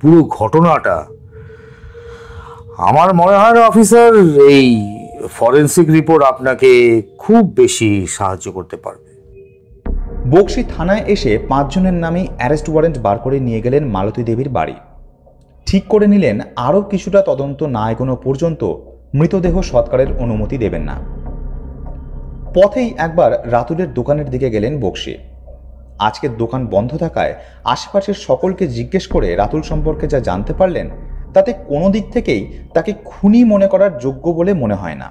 [SPEAKER 7] পুরো ঘটনাটা। আমার মনে হয় না অফিসার, এই ফরেন্সিক রিপোর্ট আপনাকে খুব বেশি সাহায্য করতে পারবে।
[SPEAKER 1] বক্সি থানায় এসে 5 জনের নামে অ্যারেস্ট ওয়ারেন্ট বার করে নিয়ে গেলেন মালতী দেবীর বাড়ি। ঠিক করে নিলেন আরও কিছুটা তদন্ত না এগোনো পর্যন্ত মৃতদেহ সৎকারের অনুমতি দেবেন না। পথেই একবার রাতুলের দোকানের দিকে গেলেন বক্সি। আজকের দোকান বন্ধ থাকায় আশেপাশের সকলকে জিজ্ঞেস করে রাতুল সম্পর্কে যা জানতে পারলেন তাতে কোনো দিক থেকেই তাকে খুনি মনে করার যোগ্য বলে মনে হয় না।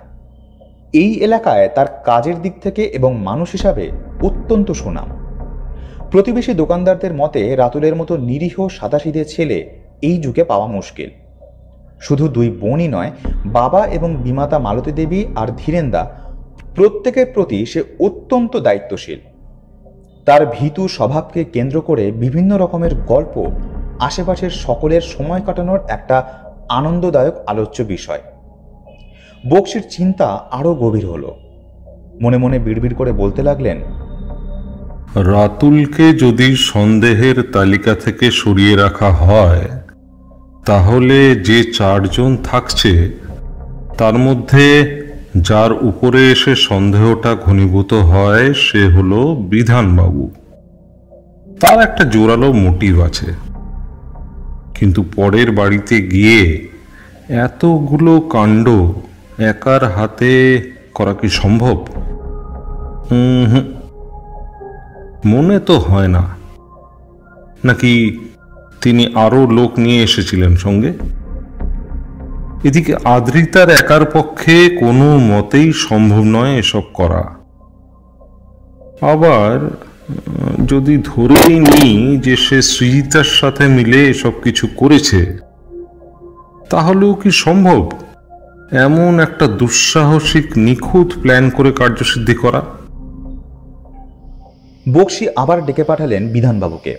[SPEAKER 1] এই এলাকায় তার কাজের দিক থেকে এবং মানুষ হিসাবে অত্যন্ত সুনাম। প্রতিবেশী দোকানদারদের মতে রাতুলের মতো নিরীহ সাদাসিধে ছেলে এই যুগে পাওয়া মুশকিল। শুধু 2 বোনই নয়, বাবা এবং বিমাতা মালতী দেবী আর ধীরেন্দা প্রত্যেকের প্রতি সে অত্যন্ত দায়িত্বশীল। তার ভীতু স্বভাবকে কেন্দ্র করে বিভিন্ন রকমের গল্প আশেপাশের সকলের সময় কাটানোর একটা আনন্দদায়ক আলোচ্য বিষয়। বক্সির চিন্তা আরো গভীর হলো। মনে মনে বিড়বিড় করে বলতে লাগলেন,
[SPEAKER 2] রাতুলকে যদি সন্দেহের তালিকা থেকে সরিয়ে রাখা হয় তাহলে যে 4 জন থাকছে তার মধ্যে যার উপরে এসে সন্দেহটা ঘনীভূত হয় সে হলো বিধানবাবু। তার একটা জোরালো মোটিভ আছে, কিন্তু পরের বাড়িতে গিয়ে এতগুলো কাণ্ড একার হাতে করা কি সম্ভব? মনে তো হয় না। নাকি তিনি আরো লোক নিয়ে এসেছিলেন সঙ্গে? এদিকে আদ্রিতার একার পক্ষে কোনো মতেই সম্ভব নয় এসব করা। আবার যদি ধরেই নিই যে সে সৃজিতার সাথে মিলে এসব কিছু করেছে, তাহলেও কি সম্ভব এমন একটা দুঃসাহসিক নিখুঁত প্ল্যান করে কার্যসিদ্ধি করা?
[SPEAKER 1] বক্সি আবার ডেকে পাঠালেন বিধানবাবুকে।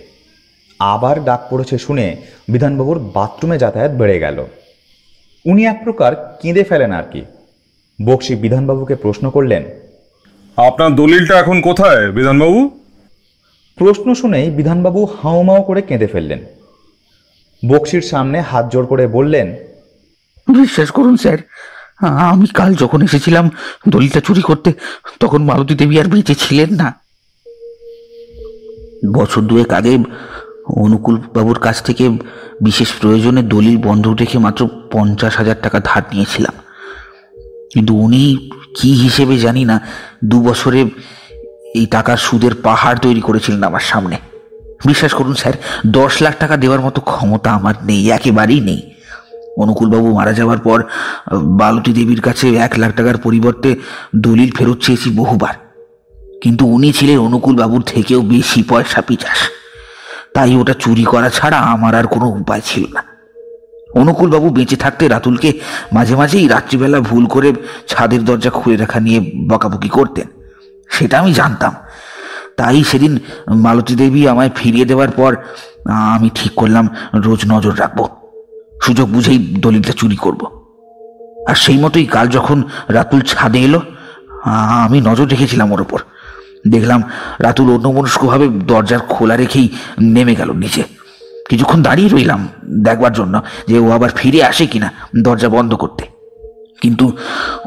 [SPEAKER 1] আবার ডাক পড়েছে শুনে বিধানবাবুর বাথরুমে যাতায়াত বেড়ে গেল। উনি এক প্রকার কেঁদে ফেলেন আর কি। বক্সি বিধানবাবুকে প্রশ্ন করলেন,
[SPEAKER 2] আপনার দলিলটা এখন কোথায় বিধানবাবু?
[SPEAKER 1] প্রশ্ন শুনেই বিধানবাবু হাউমাউ করে কেঁদে ফেললেন। বক্সির সামনে হাত জোড় করে বললেন,
[SPEAKER 6] বিশ্বাস করুন স্যার, আমি কাল যখন এসেছিলাম দলিলটা চুরি করতে, তখন মালতী দেবী আর বেঁচে ছিলেন না। বছর 2 আগে অনুকূল বাবুর কাছ থেকে বিশেষ প্রয়োজনে দলিল বন্ধক রেখে মাত্র 50,000 টাকা ধার নিয়েছিলাম, কিন্তু উনি কি হিসেবে জানি না 2 বছরে এই টাকার সুদের পাহাড় তৈরি করেছিলেন আমার সামনে। বিশ্বাস করুন স্যার, 10 লাখ টাকা দেওয়ার মতো ক্ষমতা আমার নেই, একেবারেই নেই। অনুকূলবাবু মারা যাওয়ার পর মালতী দেবীর কাছে 1 লাখ টাকার পরিবর্তে দলিল ফেরত চেয়েছি বহুবার, কিন্তু উনি ছিলেন অনুকূল বাবুর থেকেও বেশি পয়সা পিচাস। তাই ওটা চুরি করা ছাড়া আমার আর কোনো উপায় ছিল না। অনুকূল বাবু বেঁচে থাকতে রাতুলকে মাঝে মাঝেই রাত্রিবেলা ভুল করে ছাদের দরজা খুলে রাখা নিয়ে বকাবকি করতেন, সেটা আমি জানতাম। তাই সেদিন মালতী দেবী আমায় ফিরিয়ে দেওয়ার পর আমি ঠিক করলাম রোজ নজর রাখবো, সুযোগ বুঝেই দলিলটা চুরি করব। আর সেই মতোই কাল যখন রাতুল ছাদে এলো, আমি নজর রেখেছিলাম ওর ওপর। দেখলাম রাতুল অন্যমনস্কভাবে দরজার খোলা রেখেই নেমে গেল নিচে। কিছুক্ষণ দাঁড়িয়ে রইলাম দেখবার জন্য যে ও আবার ফিরে আসে কিনা দরজা বন্ধ করতে, কিন্তু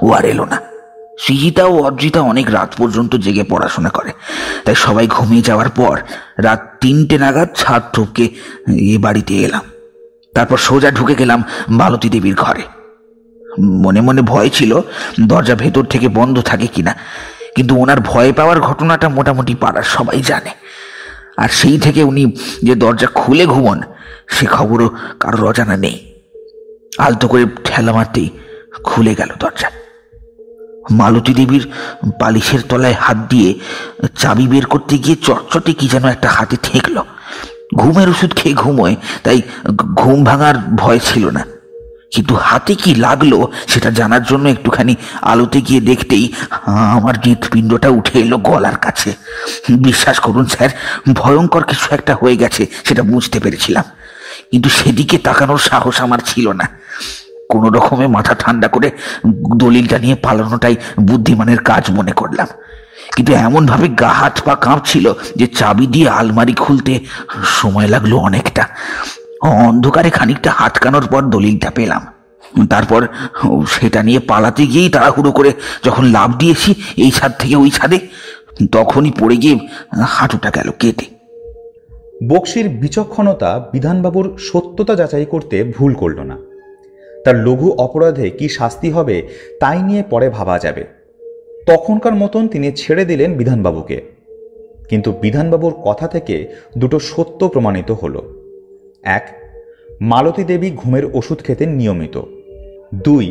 [SPEAKER 6] ও আর এলো না। সৃজিতা ও অর্জিতা অনেক রাত পর্যন্ত জেগে পড়াশোনা করে, তাই সবাই ঘুমিয়ে যাওয়ার পর রাত 3টে নাগাদ ছাদ টপকে এ বাড়িতে এলাম। তারপর সোজা ঢুকে গেলাম মালতী দেবীর ঘরে। মনে মনে ভয় ছিল দরজা ভেতর থেকে বন্ধ থাকে কিনা, কিন্তু ওনার ভয় পাওয়ার ঘটনাটা মোটামুটি পাড়ার সবাই জানে। আর সেই থেকে উনি যে দরজা খুলে ঘুমন সে খবরও কারোর অজানা নেই। আলতো করে ঠেলা মারতেই খুলে গেল দরজা। মালতী দেবীর বালিশের তলায় হাত দিয়ে চাবি বের করতে গিয়ে চটচটে কি যেন একটা হাতে ঠেকলো। ঘুমের ওষুধ খেয়ে ঘুমোয়, তাই ঘুম ভাঙার ভয় ছিল না, কিন্তু হাতে কি লাগলো সেটা জানার জন্য একটুখানি আলোতে গিয়ে দেখতেই আমার হৃৎপিণ্ডটা উঠে এলো গলার কাছে। বিশ্বাস করুন স্যার, ভয়ঙ্কর কিছু একটা হয়ে গেছে সেটা বুঝতে পেরেছিলাম, কিন্তু সেদিকে তাকানোর সাহস আমার ছিল না। কোনো রকমে মাথা ঠান্ডা করে দলিলটা নিয়ে পালানোটাই বুদ্ধিমানের কাজ মনে করলাম। কিন্তু এমনভাবে গা হাত পা কাঁপছিল যে চাবি দিয়ে আলমারি খুলতে সময় লাগলো অনেকটা। অন্ধকারে খানিকটা হাতকানোর পর দলিলটা পেলাম। তারপর সেটা নিয়ে পালাতে গিয়েই তাড়াহুড়ো করে যখন লাফ দিয়েছি এই ছাদ থেকে ওই ছাদে, তখনই পড়ে গিয়ে হাঁটুটা গেল কেটে।
[SPEAKER 1] বক্সির বিচক্ষণতা বিধানবাবুর সত্যতা যাচাই করতে ভুল করল না। তার লঘু অপরাধে কি শাস্তি হবে তাই নিয়ে পরে ভাবা যাবে, তখনকার মতন তিনি ছেড়ে দিলেন বিধানবাবুকে। কিন্তু বিধানবাবুর কথা থেকে দুটো সত্য প্রমাণিত হলো। 1, মালতী দেবী ঘুমের ওষুধ খেতেন নিয়মিত। 2,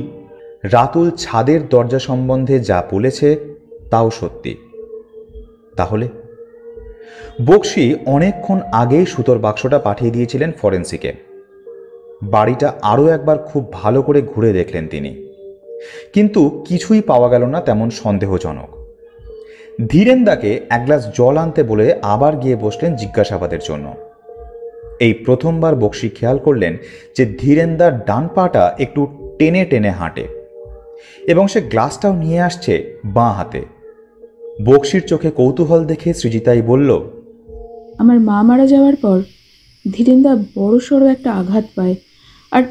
[SPEAKER 1] রাতুল ছাদের দরজা সম্বন্ধে যা বলেছে তাও সত্যি। তাহলে বক্সি অনেকক্ষণ আগেই সুতোর বাক্সটা পাঠিয়ে দিয়েছিলেন ফরেন্সিকে। বাড়িটা আরও একবার খুব ভালো করে ঘুরে দেখলেন তিনি, কিন্তু কিছুই পাওয়া গেল না তেমন সন্দেহজনক। ধীরেন্দাকে এক গ্লাস জল আনতে বলে আবার গিয়ে বসলেন জিজ্ঞাসাবাদের জন্য। এই প্রথমবার বক্সি খেয়াল করলেন যে ধীরেন্দার ডান পাটা একটু টেনে টেনে হাঁটে এবং সে গ্লাসটাও নিয়ে আসছে বাঁ হাতে। বক্সির চোখে কৌতূহল দেখে সৃজিতাই বলল,
[SPEAKER 5] আমার মা মারা যাওয়ার পর ধীরেন্দা বড় সড়ো একটা আঘাত পায়, আর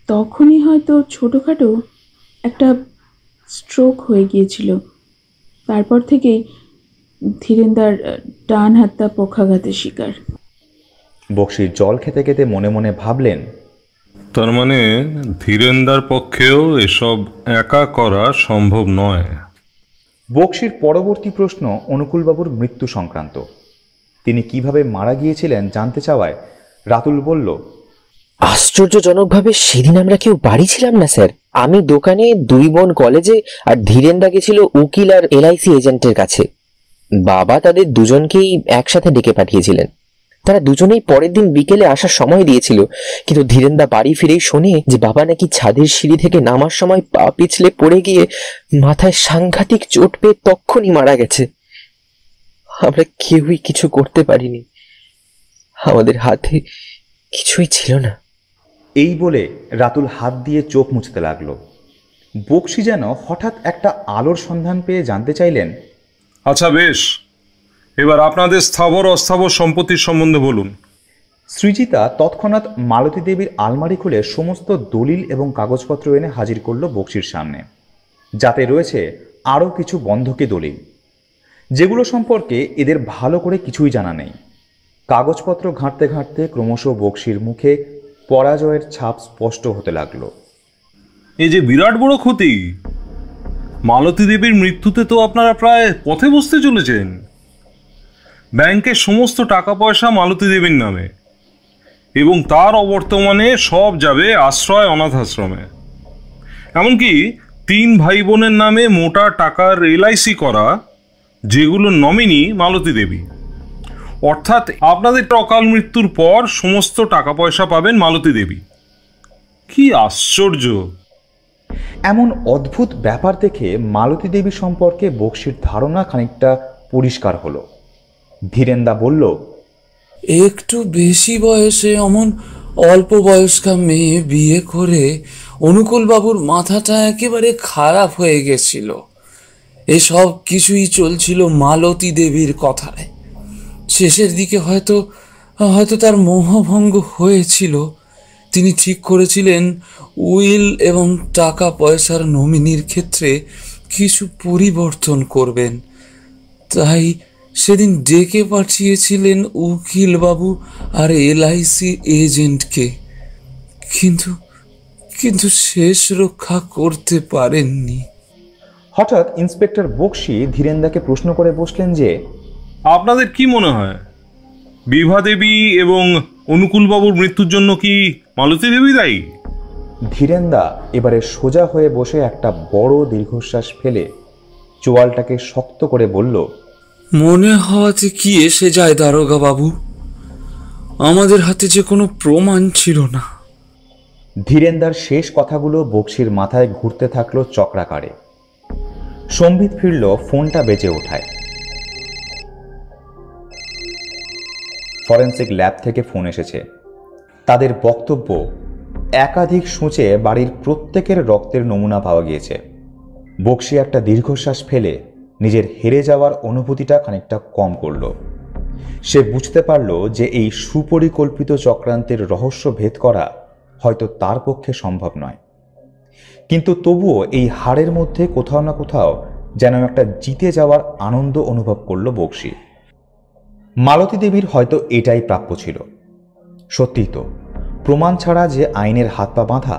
[SPEAKER 5] তখনই হয়তো ছোটোখাটো একটা স্ট্রোক হয়ে গিয়েছিল। তারপর থেকেই ধীরেন্দার ডান হাতটা পক্ষাঘাতের শিকার।
[SPEAKER 1] বক্সি জল খেতে খেতে মনে মনে ভাবলেন,
[SPEAKER 2] তার মানে ধীরেন্দার পক্ষেও এসব একা করা সম্ভব নয়।
[SPEAKER 1] বক্সির পরবর্তী প্রশ্ন অনুকূলবাবুর মৃত্যু সংক্রান্ত। তিনি কিভাবে মারা গিয়েছিলেন জানতে চাওয়ায় রাতুল বলল,
[SPEAKER 3] আশ্চর্যজনকভাবে সেদিন আমরা কেউ বাড়ি ছিলাম না স্যার। আমি দোকানে, 2 বোন কলেজে, আর ধীরেন্দা গেছিল উকিল আর LIC এজেন্টের কাছে। বাবা তাদের দুজনকেই একসাথে ডেকে পাঠিয়েছিলেন। তারা দুজনেই পরের দিন বিকেলে আসার সময় দিয়েছিল, কিন্তু ধীরেন্দা বাড়ি ফিরেই শোনে যে বাবা নাকি ছাদের সিঁড়ি থেকে নামার সময় পা পিছলে পড়ে গিয়ে মাথায় সাংঘাতিক চোট পেয়ে তক্ষুনি মারা গেছে। আমরা কেউই কিছু করতে পারিনি, আমাদের হাতে কিছুই ছিল না।
[SPEAKER 1] এই বলে রাতুল হাত দিয়ে চোখ মুছতে লাগলো। বক্সি যেন হঠাৎ একটা আলোর সন্ধান পেয়ে জানতে চাইলেন,
[SPEAKER 2] আচ্ছা বেশ, এবার আপনাদের স্থাবর অস্থাবর সম্পত্তির সম্বন্ধে বলুন।
[SPEAKER 1] সৃজিতা তৎক্ষণাৎ মালতী দেবীর আলমারি খুলে সমস্ত দলিল এবং কাগজপত্র এনে হাজির করল বক্সির সামনে, যাতে রয়েছে আরও কিছু বন্ধকি দলিল, যেগুলো সম্পর্কে এদের ভালো করে কিছুই জানা নেই। কাগজপত্র ঘাঁটতে ঘাঁটতে ক্রমশ বক্সির মুখে পরাজয়ের ছাপ স্পষ্ট হতে লাগলো।
[SPEAKER 2] এই যে বিরাট বড় ক্ষতি, মালতী দেবীর মৃত্যুতে তো আপনারা প্রায় পথে বসতে চলেছেন। ব্যাংকের সমস্ত টাকা পয়সা মালতী দেবীর নামে, এবং তার অবর্তমানে সব যাবে আশ্রয় অনাথ আশ্রমে। এমনকি 3 ভাই বোনের নামে মোটা টাকার LIC করা, যেগুলো নমিনি মালতী দেবী। অর্থাৎ আপনাদের অকাল মৃত্যুর পর সমস্ত টাকা পয়সা পাবেন মালতী দেবী। কি আশ্চর্য!
[SPEAKER 1] এমন অদ্ভুত ব্যাপার দেখে মালতী দেবী সম্পর্কে বক্সির ধারণা খানিকটা পরিষ্কার হলো। ধীরেন্দা বলল,
[SPEAKER 4] একটু বেশি বয়সে অমন অল্প বয়স্কা মেয়ে বিয়ে করে অনুকূল বাবুর মাথাটা একেবারে খারাপ হয়ে গেছিল। এসব কিছুই চলছিল মালতী দেবীর কথায়। শেষের দিকে হয়তো তার মোহভঙ্গ হয়েছিল। তিনি ঠিক করেছিলেন উইল এবং টাকা পয়সার নমিনির ক্ষেত্রে কিছু পরিবর্তন করবেন। তাই সেদিন ডেকে পাঠিয়েছিলেন উকিল বাবু আর LIC এজেন্টকে, কিন্তু শেষ রক্ষা করতে পারেননি।
[SPEAKER 1] হঠাৎ ইন্সপেক্টর বক্সি ধীরেন্দাকে প্রশ্ন করে বসলেন যে,
[SPEAKER 2] আপনাদের কি মনে হয়, বিভা দেবী এবং অনুকূলবাবুর মৃত্যুর জন্য কি মালতী দেবী দায়ী?
[SPEAKER 1] ধীরেন্দা এবারে সোজা হয়ে বসে একটা বড় দীর্ঘশ্বাস ফেলে চোয়ালটাকে শক্ত করে বলল,
[SPEAKER 4] মনে হওয়াতে কি এসে যায় দারোগা বাবু, আমাদের হাতে যে কোনো প্রমাণ ছিল না।
[SPEAKER 1] ধীরেন্দার শেষ কথাগুলো বক্সির মাথায় ঘুরতে থাকলো চক্রাকারে। সম্বিত ফিরল, ফোনটা বেজে ওঠায়। ফরেন্সিক ল্যাব থেকে ফোন এসেছে। তাদের বক্তব্য, একাধিক সূঁচে বাড়ির প্রত্যেকের রক্তের নমুনা পাওয়া গিয়েছে। বক্সি একটা দীর্ঘশ্বাস ফেলে নিজের হেরে যাওয়ার অনুভূতিটা খানিকটা কম করল। সে বুঝতে পারল যে এই সুপরিকল্পিত চক্রান্তের রহস্য ভেদ করা হয়তো তার পক্ষে সম্ভব নয়, কিন্তু তবুও এই হারের মধ্যে কোথাও না কোথাও যেন একটা জিতে যাওয়ার আনন্দ অনুভব করল বক্সি। মালতী দেবীর হয়তো এটাই প্রাপ্য ছিল। সত্যিই তো, প্রমাণ ছাড়া যে আইনের হাত পা বাঁধা।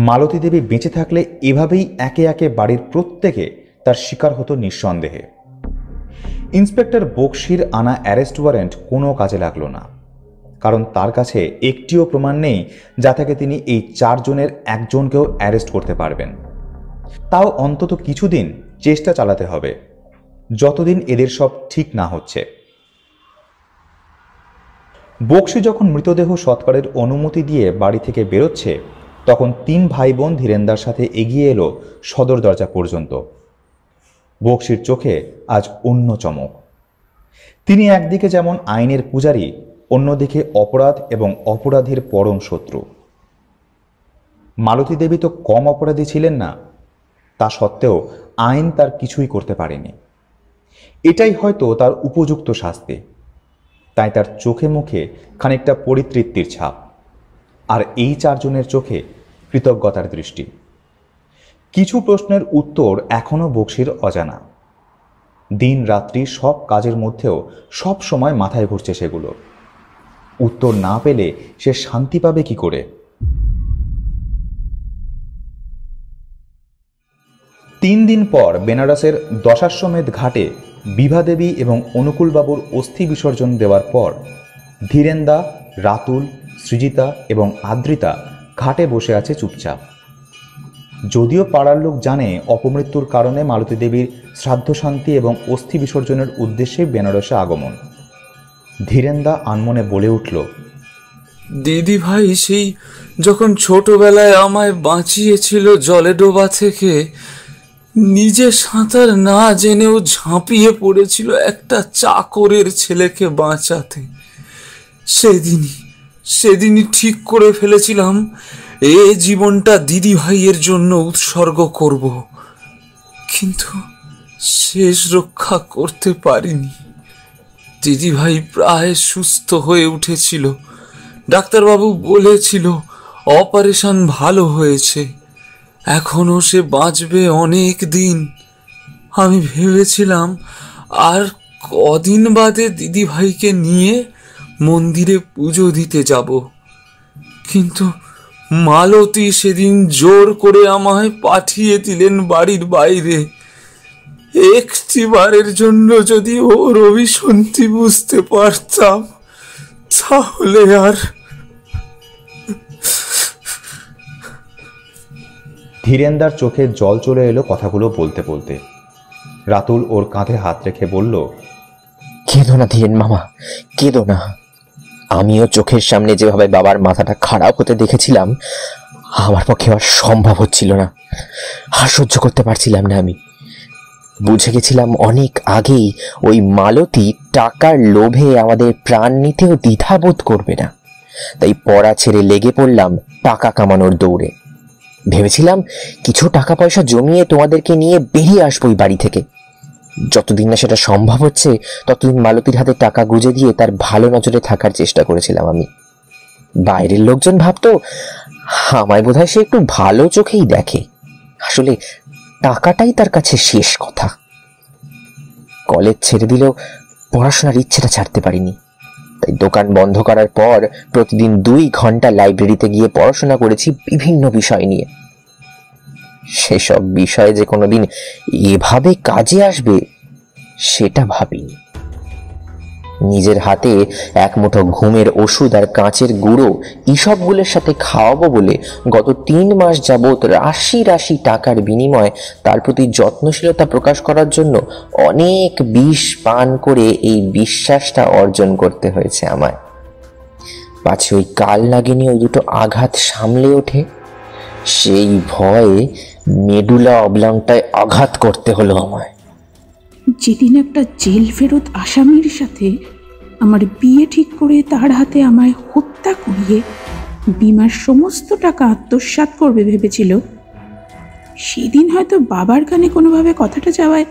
[SPEAKER 1] মালতী দেবী বেঁচে থাকলে এভাবেই একে একে বাড়ির প্রত্যেকে তার শিকার হতো নিঃসন্দেহে। ইন্সপেক্টর বক্সির আনা অ্যারেস্ট ওয়ারেন্ট কোনো কাজে লাগলো না, কারণ তার কাছে একটিও প্রমাণ নেই যা থেকে তিনি এই 4 জনের একজনকেও অ্যারেস্ট করতে পারবেন। তাও অন্তত কিছুদিন চেষ্টা চালাতে হবে, যতদিন এদের সব ঠিক না হচ্ছে। বক্সি যখন মৃতদেহ সৎকারের অনুমতি দিয়ে বাড়ি থেকে বেরোচ্ছে, তখন 3 ভাই বোন ধীরেন্দার সাথে এগিয়ে এলো সদর দরজা পর্যন্ত। বক্সির চোখে আজ অন্য চমক। তিনি একদিকে যেমন আইনের পূজারী, অন্যদিকে অপরাধ এবং অপরাধীর পরম শত্রু। মালতী দেবী তো কম অপরাধী ছিলেন না, তা সত্ত্বেও আইন তার কিছুই করতে পারেনি। এটাই হয়তো তার উপযুক্ত শাস্তি। তাই তার চোখে মুখে খানিকটা পরিতৃপ্তির ছাপ, আর এই 4 জনের চোখে কৃতজ্ঞতার দৃষ্টি। কিছু প্রশ্নের উত্তর এখনো বক্সির অজানা। দিন রাত্রি সব কাজের মধ্যেও সব সময় মাথায় ঘুরছে সেগুলো। উত্তর না পেলে সে শান্তি পাবে কি করে? 3 দিন পর বেনারসের দশাশ্বমেধ ঘাটে বিভাদেবী এবং অনুকূলবাবুর অস্থি বিসর্জন দেওয়ার পর ধীরেন্দা, রাতুল, সৃজিতা এবং আদ্রিতা ঘাটে বসে আছে চুপচাপ। যদিও পাড়ার লোক জানে অপমৃত্যুর কারণে মালতী দেবীর শ্রাদ্ধ শান্তি এবং অস্থি বিসর্জনের উদ্দেশ্যে বেনারসে আগমন। ধীরেন্দা আনমনে বলে উঠল,
[SPEAKER 4] দিদি ভাই সেই যখন ছোটবেলায় আমায় বাঁচিয়েছিল জলে ডোবা থেকে, নিজে সাঁতার না জেনেও ঝাঁপিয়ে পড়েছিল একটা চাকরের ছেলেকে বাঁচাতে। সেদিনই ঠিক করে ফেলেছিলাম এ জীবনটা দিদি ভাইয়ের জন্য উৎসর্গ করব, কিন্তু শেষ রক্ষা করতে পারিনি। দিদি ভাই প্রায় সুস্থ হয়ে উঠেছিল। ডাক্তারবাবু বলেছিল অপারেশন ভালো হয়েছে, এখনো সে বাঁচবে অনেক দিন। আমি ভেবেছিলাম আর কদিন বাদে দিদি ভাইকে নিয়ে মন্দিরে পুজো দিতে যাব, কিন্তু মালতী সেদিন জোর করে আমায় পাঠিয়ে দিলেন বাড়ির বাইরে। একটিবারের জন্য যদি ওর অভিসন্ধি বুঝতে পারতাম, তাহলে আর।
[SPEAKER 1] ধীরেন্দার চোখে জল চলে এলো কথাগুলো বলতে বলতে। রাতুল ওর কাঁধে হাত রেখে বলল,
[SPEAKER 3] কেঁদো না ধীরেন মামা, কেঁদো না। আমিও চোখের সামনে যেভাবে বাবার মাথাটা খারাপ হতে দেখেছিলাম, আমার পক্ষে আর সম্ভব হচ্ছিল না, আর সহ্য করতে পারছিলাম না। আমি বুঝে গেছিলাম অনেক আগেই ওই মালতী টাকার লোভে আমাদের প্রাণ নিতেও দ্বিধাবোধ করবে না। তাই পড়া ছেড়ে লেগে পড়লাম টাকা কামানোর দৌড়ে। ভেবেছিলাম কিছু টাকা পয়সা জমিয়ে তোমাদেরকে নিয়ে বেরিয়ে আসবো এই বাড়ি থেকে। যতদিন না সেটা সম্ভব হচ্ছে, ততদিন মালতীর হাতে টাকা গুঁজে দিয়ে তার ভালো নজরে থাকার চেষ্টা করেছিলাম আমি। বাইরের লোকজন ভাবতো আমায় বোধহয় সে একটু ভালো চোখেই দেখে, আসলে টাকাটাই তার কাছে শেষ কথা। কলেজ ছেড়ে দিলেও পড়াশোনার ইচ্ছেটা ছাড়তে পারিনি। তাই দোকান বন্ধ করার পর প্রতিদিন 2 ঘন্টা লাইব্রেরিতে গিয়ে পড়াশোনা করেছি বিভিন্ন বিষয় নিয়ে। সেসব বিষয় যে কোনোদিন এভাবে কাজে আসবে সেটা ভাবিনি। নিজের হাতে এক মুঠো ঘুমের ওষুধ আর কাঁচের গুঁড়ো এসবগুলোর সাথে খাওয়াবো বলে গত 3 মাস যাবৎ রাশি রাশি টাকার বিনিময়ে তার প্রতি যত্নশীলতা প্রকাশ করার জন্য অনেক বিষ পান করে এই বিশ্বাসটা অর্জন করতে হয়েছে আমায়। পাছে ওই কাল নাগিনী ওই দুটো আঘাত সামলে ওঠে। সেই ভয়ে মেডুলা অবলাংটায় আঘাত করতে হলো আমায়।
[SPEAKER 5] যেদিন একটা জেল ফেরত আসামির সাথে আমার বিয়ে ঠিক করে তার হাতে আমায় হত্যা করিয়ে বিমার সমস্ত টাকা আত্মসাৎ করবে ভেবেছিল, সেদিন হয়তো বাবার কানে কোনোভাবে কথাটা যাওয়ায়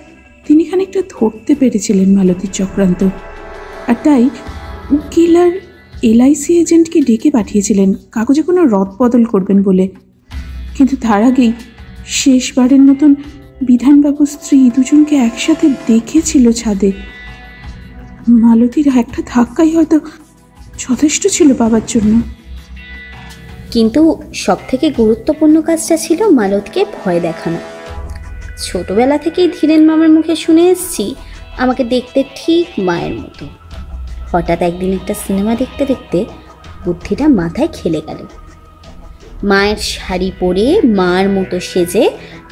[SPEAKER 5] তিনি খানিকটা ধরতে পেরেছিলেন মালতীর চক্রান্ত, আর তাই উকিল আর LIC এজেন্টকে ডেকে পাঠিয়েছিলেন কাগজে কোনো রদবদল করবেন বলে। কিন্তু তার আগেই শেষবারের মতন বিধানবাবুর স্ত্রী দুজনকে একসাথে দেখেছিল ছাদে। মালতীর একটা ধাক্কাই হয়তো যথেষ্ট ছিল বাবার জন্য।
[SPEAKER 8] কিন্তু সবথেকে গুরুত্বপূর্ণ কাজটা ছিল মালতীকে ভয় দেখানো। ছোটবেলা থেকেই ধীরেন মামার মুখে শুনে এসেছি আমাকে দেখতে ঠিক মায়ের মতো। হঠাৎ একদিন একটা সিনেমা দেখতে দেখতে বুদ্ধিটা মাথায় খেলে গেল। মায়ের শাড়ি পরে মার মতো সেজে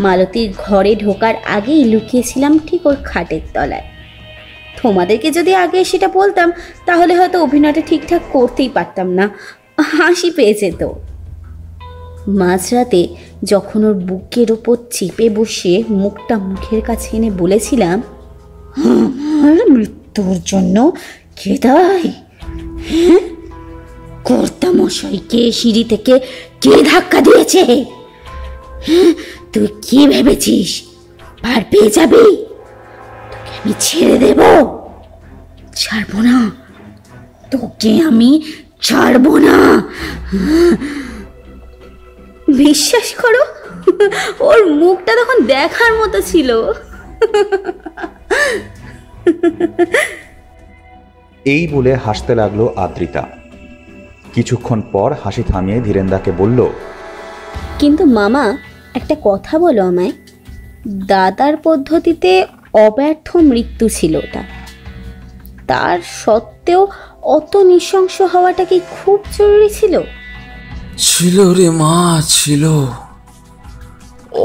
[SPEAKER 8] মালতীর ঘরে ঢোকার আগেই লুকিয়েছিলাম ঠিক ওর খাটের তলায়। তোমাদেরকে যদি আগে সেটা বলতাম তাহলে হয়তো অভিনয়টা ঠিকঠাক করতেই পারতাম না, হাসি পেয়ে যেত। মাঝরাতে যখন ওর বুকের ওপর চেপে বসে মুখটা মুখের কাছে এনে বলেছিলাম, আমার মৃত্যুর জন্য কে দায়ী? হ্যাঁ, কর্তামশাইকে সিঁড়ি থেকে কে ধাক্কা দিয়েছে? হ্যাঁ, তুই কি ভেবেছিস পার পেয়ে যাবি? তোকে আমি ছেড়ে দেব? ছাড়বো না, তোকে আমি ছাড়বো না। বিশ্বাস করো, ওর মুখটা তখন দেখার মতো ছিল।
[SPEAKER 1] এই বলে হাসতে লাগলো আদ্রিতা। কিছুক্ষণ পর হাসি থামিয়ে ধীরেন্দাকে বলল,
[SPEAKER 8] কিন্তু মামা, একটা কথা বলো আমায়। দাদার পদ্ধতিতে অব্যর্থ মৃত্যু ছিল ওটা, তার সত্ত্বেও অত নৃশংস হওয়াটা কি খুব জরুরি ছিল?
[SPEAKER 4] ছিল রে মা, ছিল।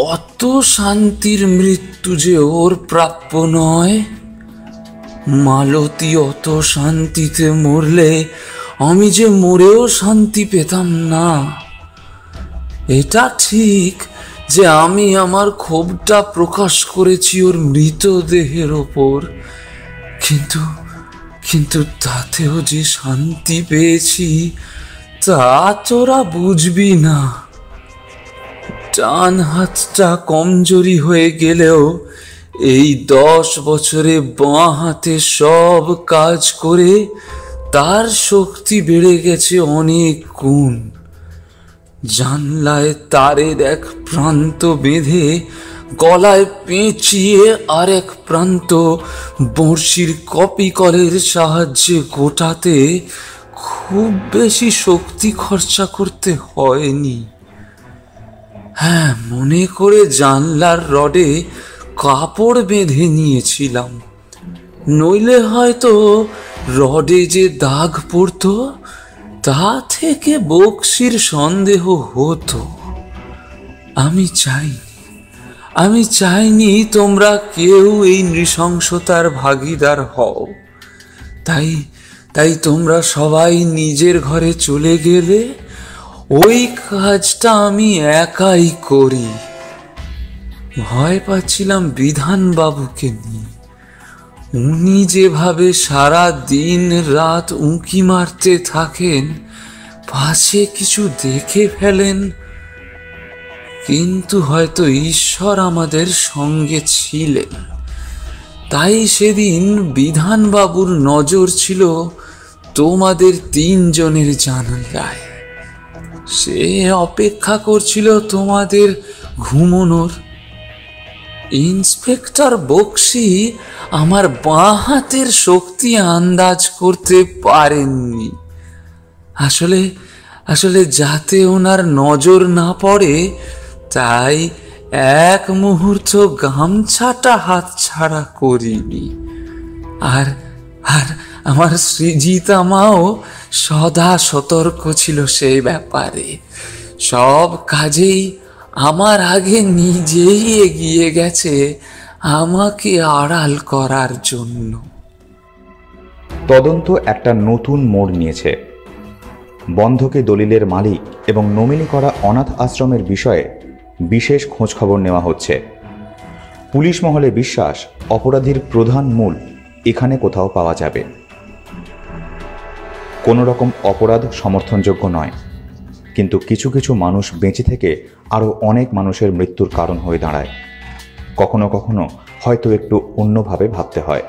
[SPEAKER 4] অত শান্তির মৃত্যু যে ওর প্রাপ্য নয়। মালতী অত শান্তিতে মরলে আমি যে মরেও শান্তি পেতাম না। এটা ঠিক যে আমি আমার ক্ষোভটা প্রকাশ করেছি ওর মৃতদেহের ওপর, কিন্তু কিন্তু তাতেও যে শান্তি পেয়েছি তা তোরা বুঝবি না। ডান হাতটা কমজোরি হয়ে গেলেও এই 10 বছরে বাঁ হাতে সব কাজ করে তার শক্তি বেড়ে গেছে অনেক গুণ। জানলায় তারের এক প্রান্ত বেঁধে গলায় পেঁচিয়ে আর এক প্রান্ত বড়শির কপি কলের সাহায্যে গোটাতে খুব বেশি শক্তি খরচা করতে হয়নি। হ্যাঁ, মনে করে জানলার রডে কাপড় বেঁধে নিয়েছিলাম, নইলে হয়তো রডে যে দাগ পড়তো তা থেকে বক্সির সন্দেহ হতো। আমি চাইনি তোমরা কেউ এই নৃশংসতার ভাগীদার হও। তাই তোমরা সবাই নিজের ঘরে চলে গেলে ওই কাজটা আমি একাই করি। ভয় পাচ্ছিলাম বিধান বাবুকে নিয়ে। উনি যেভাবে সারা দিন রাত উঁকি মারতে থাকেন, পাছে কিছু দেখে ফেলেন। কিন্তু হয়তো ঈশ্বর আমাদের সঙ্গে ছিলেন, তাই সেদিন বিধান বাবুর নজর ছিল তোমাদের 3 জনের জানালায়। সে অপেক্ষা করছিল তোমাদের ঘুমোনোর। ইন্সপেক্টর বক্সি আমার বাঁ হাতের শক্তি আন্দাজ করতে পারেননি। আসলে যাতে ওনার নজর না পড়ে তাই এক মুহূর্ত গামছাটা হাত ছাড়া করিনি। আর আমার সৃজিতা মাও সদা সতর্ক ছিল সেই ব্যাপারে। সব কাজেই আমার আগে নিজেই এগিয়ে গেছে আমাকে আড়াল করার জন্য।
[SPEAKER 1] তদন্ত একটা নতুন মোড় নিয়েছে। বন্ধকি দলিলের মালিক এবং নমিনি করা অনাথ আশ্রমের বিষয়ে বিশেষ খোঁজখবর নেওয়া হচ্ছে। পুলিশ মহলে বিশ্বাস অপরাধীর প্রধান মূল এখানে কোথাও পাওয়া যাবে। কোনো রকম অপরাধ সমর্থনযোগ্য নয়, কিন্তু কিছু কিছু মানুষ বেঁচে থেকে আরও অনেক মানুষের মৃত্যুর কারণ হয়ে দাঁড়ায়। কখনো কখনো হয়তো একটু অন্যভাবে ভাবতে হয়।